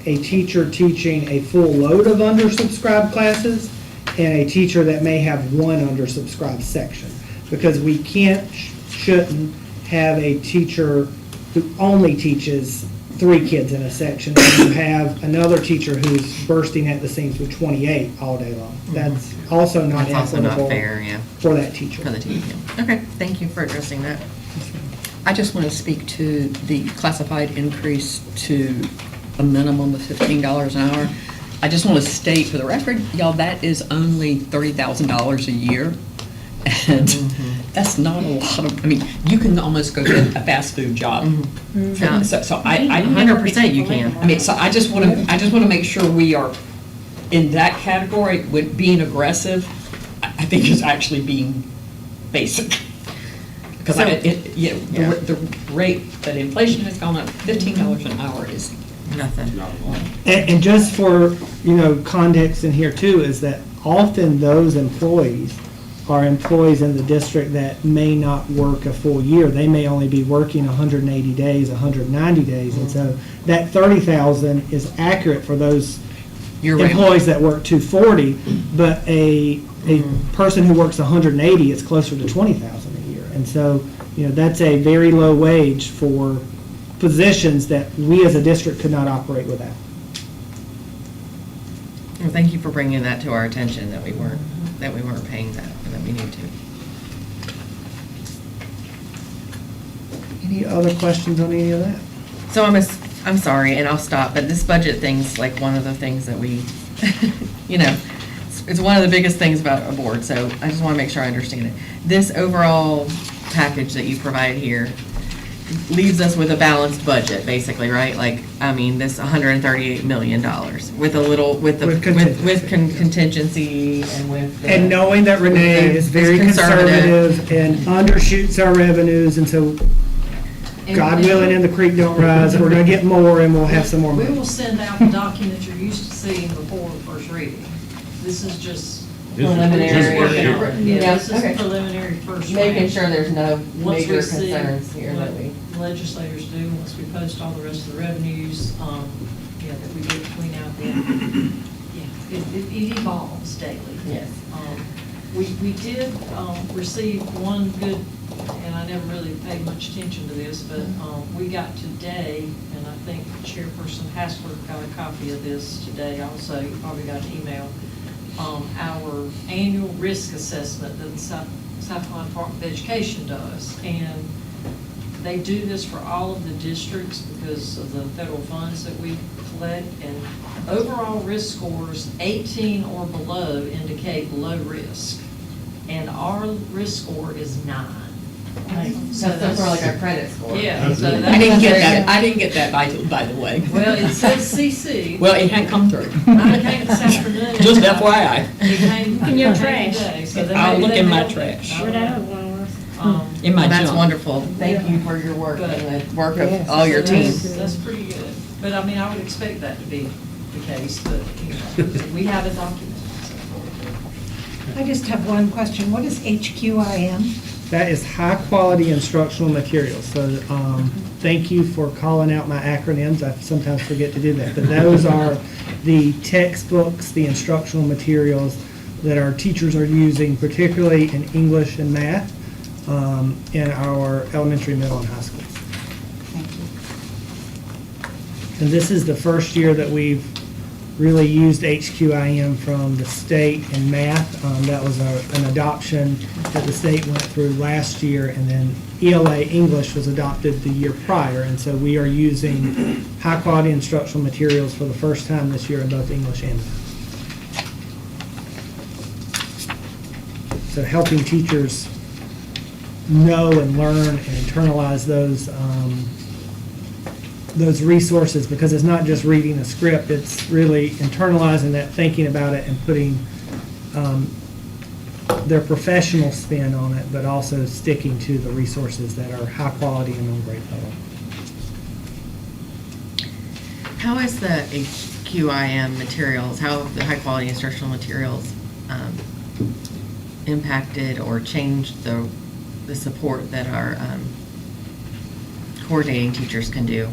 a teacher teaching a full load of undersubscribed classes and a teacher that may have one undersubscribed section. Because we shouldn't have a teacher who only teaches 3 kids in a section, and you have another teacher who's bursting at the seams with 28 all day long. That's also not That's also not equitable fair, yeah, for that teacher. for the teacher. Okay, thank you for addressing that. I just want to speak to the classified increase to a minimum of $15 an hour. I just want to state for the record, y'all, that is only $30,000 a year. And that's not a lot of, I mean, you can almost go get a fast food job. So I 100% you can. I mean, so I just want to make sure we are in that category with being aggressive. I think is actually being basic. Because So- the rate that inflation has gone up, $15 an hour is Nothing. Not a lot. And just for, context in here too, is that often those employees are employees in the district that may not work a full year. They may only be working 180 days, 190 days. And so that 30,000 is accurate for those year-round. employees that work 240, but a person who works 180 is closer to 20,000 a year. And so, that's a very low wage for positions that we as a district could not operate without. Well, thank you for bringing that to our attention, that we weren't paying that, and that we need to. Any other questions on any of that? So I'm sorry, and I'll stop, but this budget thing's like one of the things that we, it's one of the biggest things about a board, so I just want to make sure I understand it. This overall package that you provide here leaves us with a balanced budget, basically, right? Like, this $138 million with a little, with contingency and with. And knowing that Renee is very conservative and undershoots our revenues, and so God willing and the creek don't rise, we're gonna get more and we'll have some more We money. will send out the document you're used to seeing before the first reading. This is just. This is- Preliminary. this is Working for on- sure. Yeah, this Okay. is preliminary first. Making round. sure there's no Once we major see concerns here that we. what legislators do, once we post all the rest of the revenues, that we get between now and then. Yeah, it evolves daily. Yes. We did receive one good and I never really paid much attention to this, but we got today, and I think Chairperson Hassler got a copy of this today also, you probably got an email, our annual risk assessment that the South Carolina Department of Education does. And they do this for all of the districts because of the federal funds that we collect. And overall risk scores 18 or below indicate low risk. And our risk score is 9. So That's more like our credit score. Yeah. So I didn't get that, by the way. Well, it says CC. Well, it hadn't come through. Mine came this afternoon. Just FYI. It came. In your it came trash. today, so they I'll may- look they in my mailed it. trash. I Where don't that know. other one was? In my That's junk. wonderful. Thank you for your work and the work of Yes. all your So that's- team. That's pretty good. But I mean, I would expect that to be the case, but you know, we have it documented. I just have one question. What is HQIM? That is high-quality instructional materials. So thank you for calling out my acronyms. I sometimes forget to do that. But those are the textbooks, the instructional materials that our teachers are using, particularly in English and math, in our elementary, middle, and high schools. Thank you. And this is the first year that we've really used HQIM from the state in math. That was an adoption that the state went through last year, and then ELA English was adopted the year prior. And so we are using high-quality instructional materials for the first time this year in both English and math. So helping teachers know and learn and internalize those resources, because it's not just reading a script, it's really internalizing that, thinking about it, and putting their professional spin on it, but also sticking to the resources that are high quality and on grade level. How is the HQIM materials, how have the high-quality instructional materials impacted or changed the support that our coordinating teachers can do?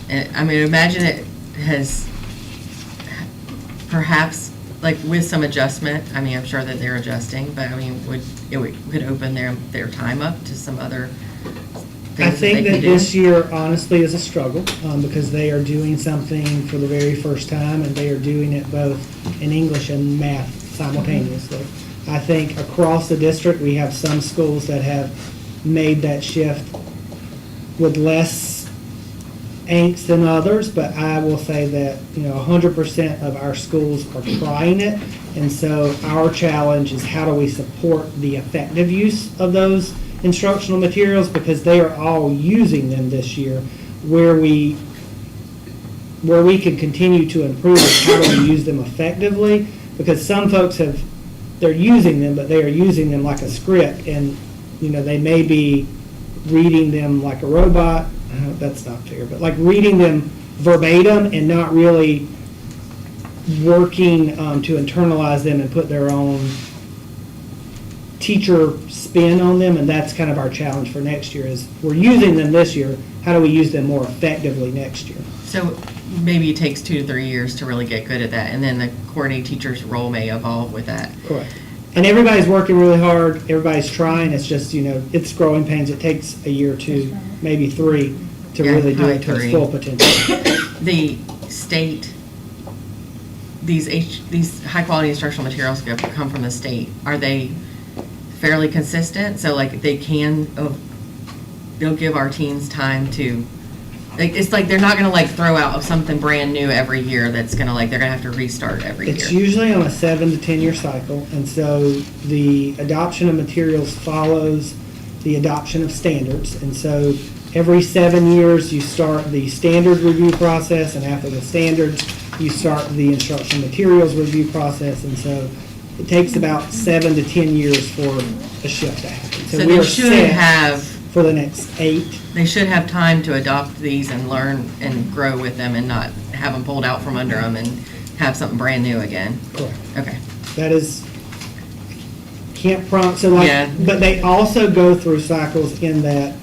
I mean, imagine it has perhaps, like with some adjustment, I mean, I'm sure that they're adjusting, but I mean, could open their time up to some other things I that think they that can do? this year honestly is a struggle, because they are doing something for the very first time, and they are doing it both in English and math simultaneously. I think across the district, we have some schools that have made that shift with less angst than others, but I will say that, 100% of our schools are trying it. And so our challenge is, how do we support the effective use of those instructional materials, because they are all using them this year. Where we can continue to improve is how do we use them effectively, because some folks they're using them, but they are using them like a script, and they may be reading them like a robot. That's not fair, but like reading them verbatim and not really working to internalize them and put their own teacher spin on them. And that's kind of our challenge for next year, is we're using them this year, how do we use them more effectively next year? So maybe it takes 2 to 3 years to really get good at that, and then the coordinating teacher's role may evolve with that. Correct. And everybody's working really hard, everybody's trying, it's just, it's growing pains. It takes a year or 2, maybe 3, to Yeah, really do probably it to its 3. full potential. The state, these high-quality instructional materials come from the state. Are they fairly consistent? So like they'll give our teens time to, it's like they're not gonna throw out something brand new every year that's gonna they're gonna have to restart every year. It's usually on a 7 to 10 year cycle, and so the adoption of materials follows the adoption of standards. And so every 7 years, you start the standard review process, and after the standards, you start the instructional materials review process. And so it takes about 7 to 10 years for a shift to happen. So we they are should set have, for the next 8. they should have time to adopt these and learn and grow with them, and not have them pulled out from under them and have something brand new again. Correct. Okay. That is, can't prompt, so Yeah. but they also go through cycles in that,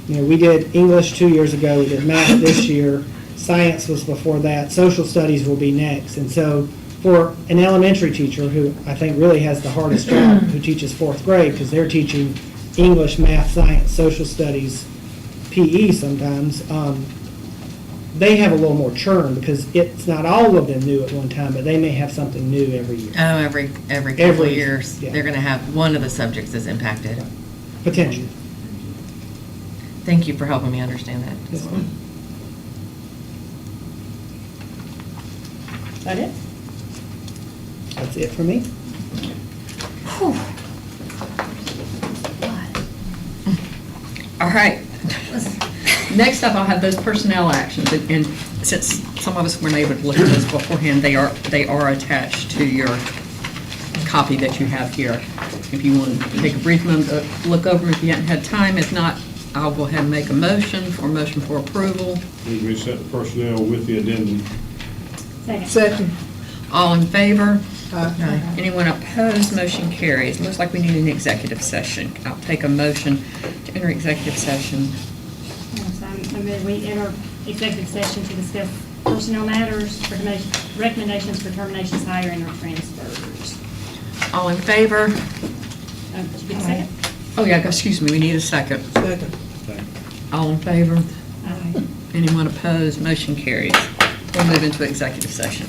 we did English 2 years ago, we did math this year, science was before that, social studies will be next. And so for an elementary teacher, who I think really has the hardest job, who teaches 4th grade, because they're teaching English, math, science, social studies, PE sometimes, they have a little more churn because it's not all of them new at one time, but they may have something new every year, Oh, every couple of Every- years, yeah. they're gonna have, one of the subjects is impacted. potentially. Thank you for helping me understand that. Yes, ma'am. Is that it? That's it for me. All right. Next up, I'll have those personnel actions, and since some of us weren't able to look at those beforehand, they are attached to your copy that you have here. If you want to take a brief moment to look over them if you haven't had time. If not, I'll go ahead and make a motion for approval. Move we set the personnel with the addendum. Second. Second. All in favor? Aye. Anyone opposed? Motion carries. Looks like we need an executive session. I'll take a motion to enter executive session. So I move we enter executive session to discuss personnel matters, recommendations for terminations, hiring, or transfers. All in favor? Did you get a second? Oh, yeah, excuse me, we need a second. Second. All in favor? Aye. Anyone opposed? Motion carries. We'll move into executive session.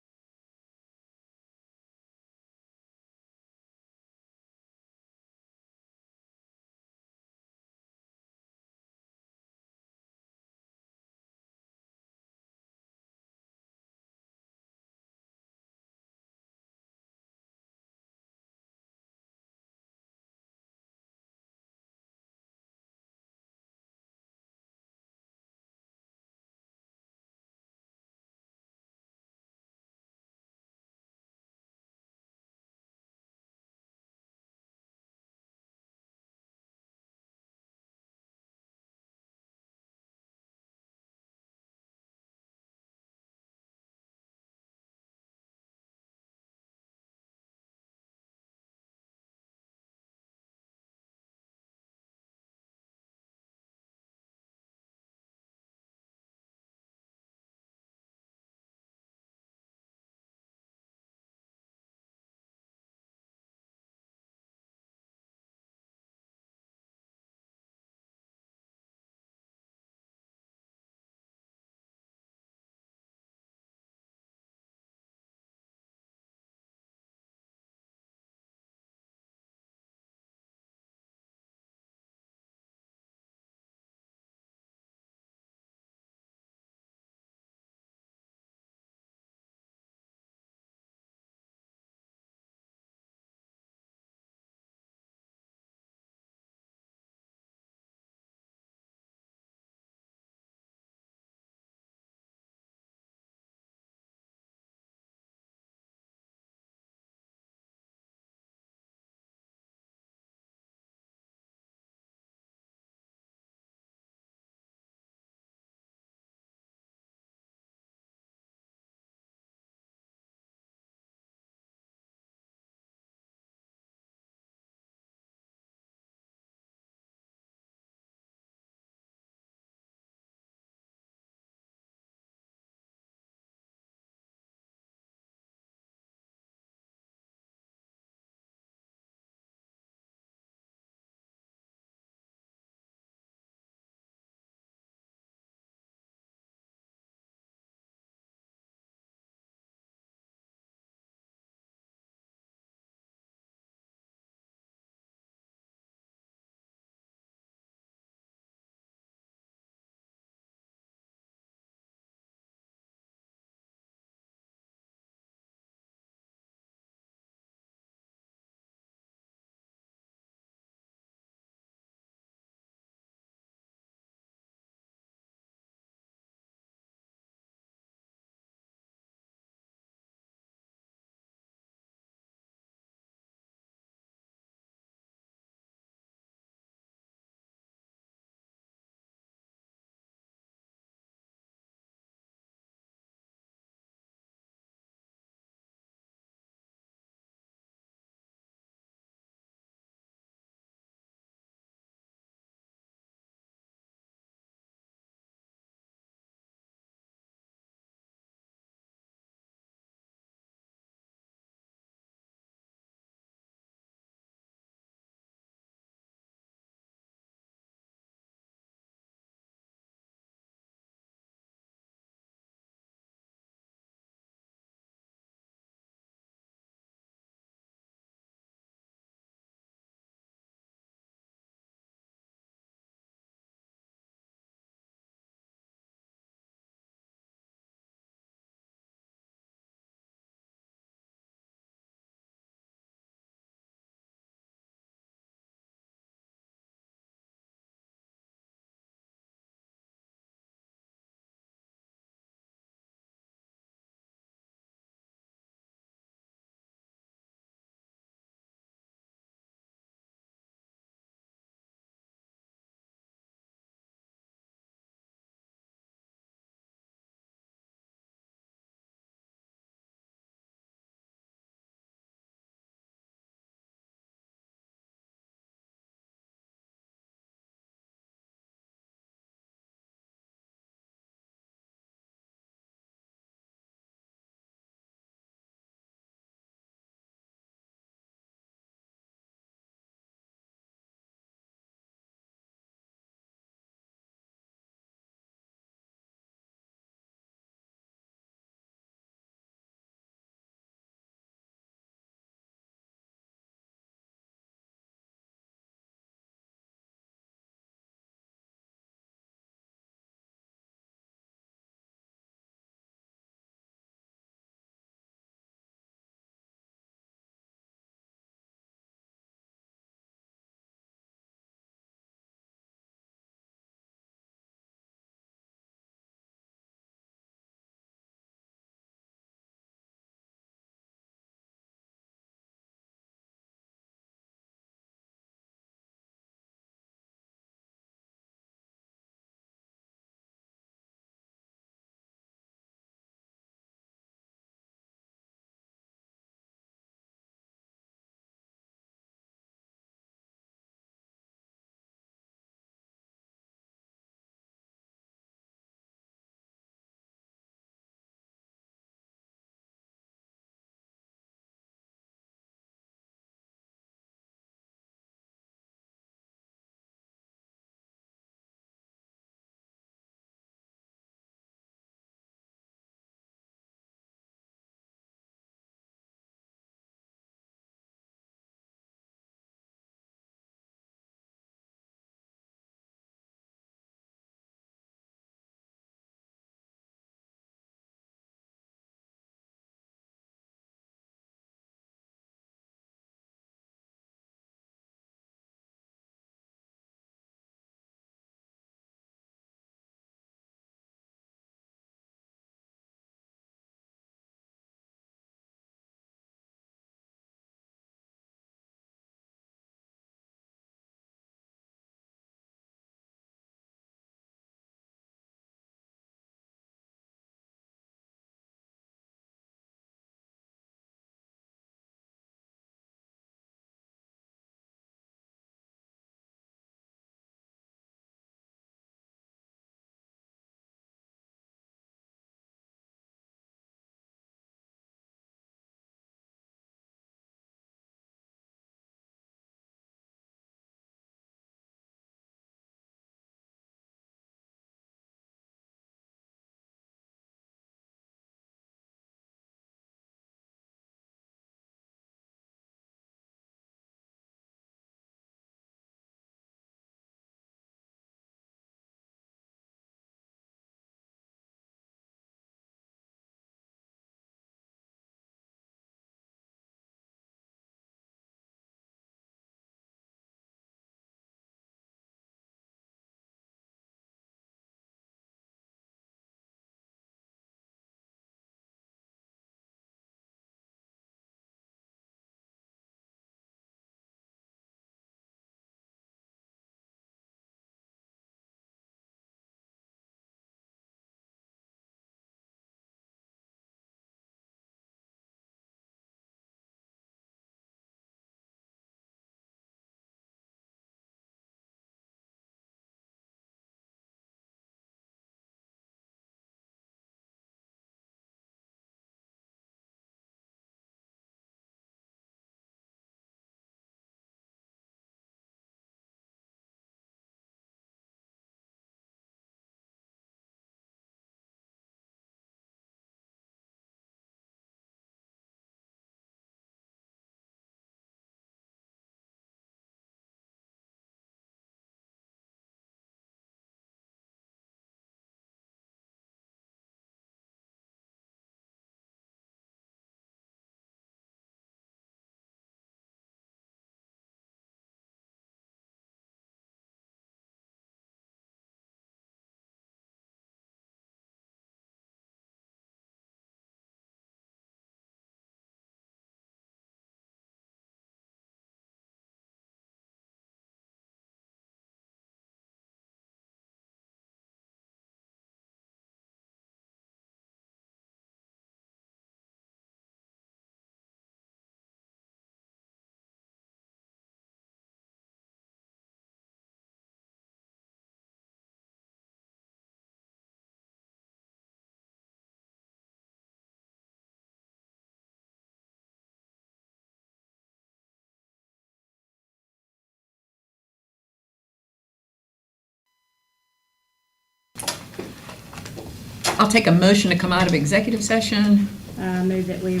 I'll take a motion to come out of executive session. Move that we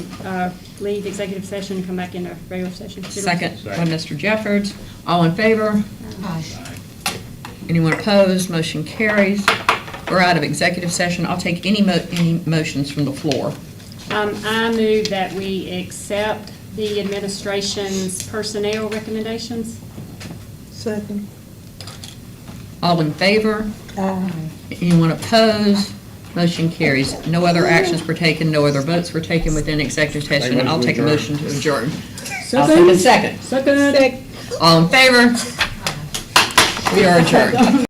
leave executive session and come back into regular session. Second by Mr. Jeffords. All in favor? Anyone opposed? Motion carries. We're out of executive session. I'll take any motions from the floor. I move that we accept the administration's personnel recommendations. Second. All in favor? Anyone opposed? Motion carries. No other actions were taken, no other votes were taken within executive session. I'll take a motion to adjourn. I'll take a second. Second. All in favor? We are adjourned.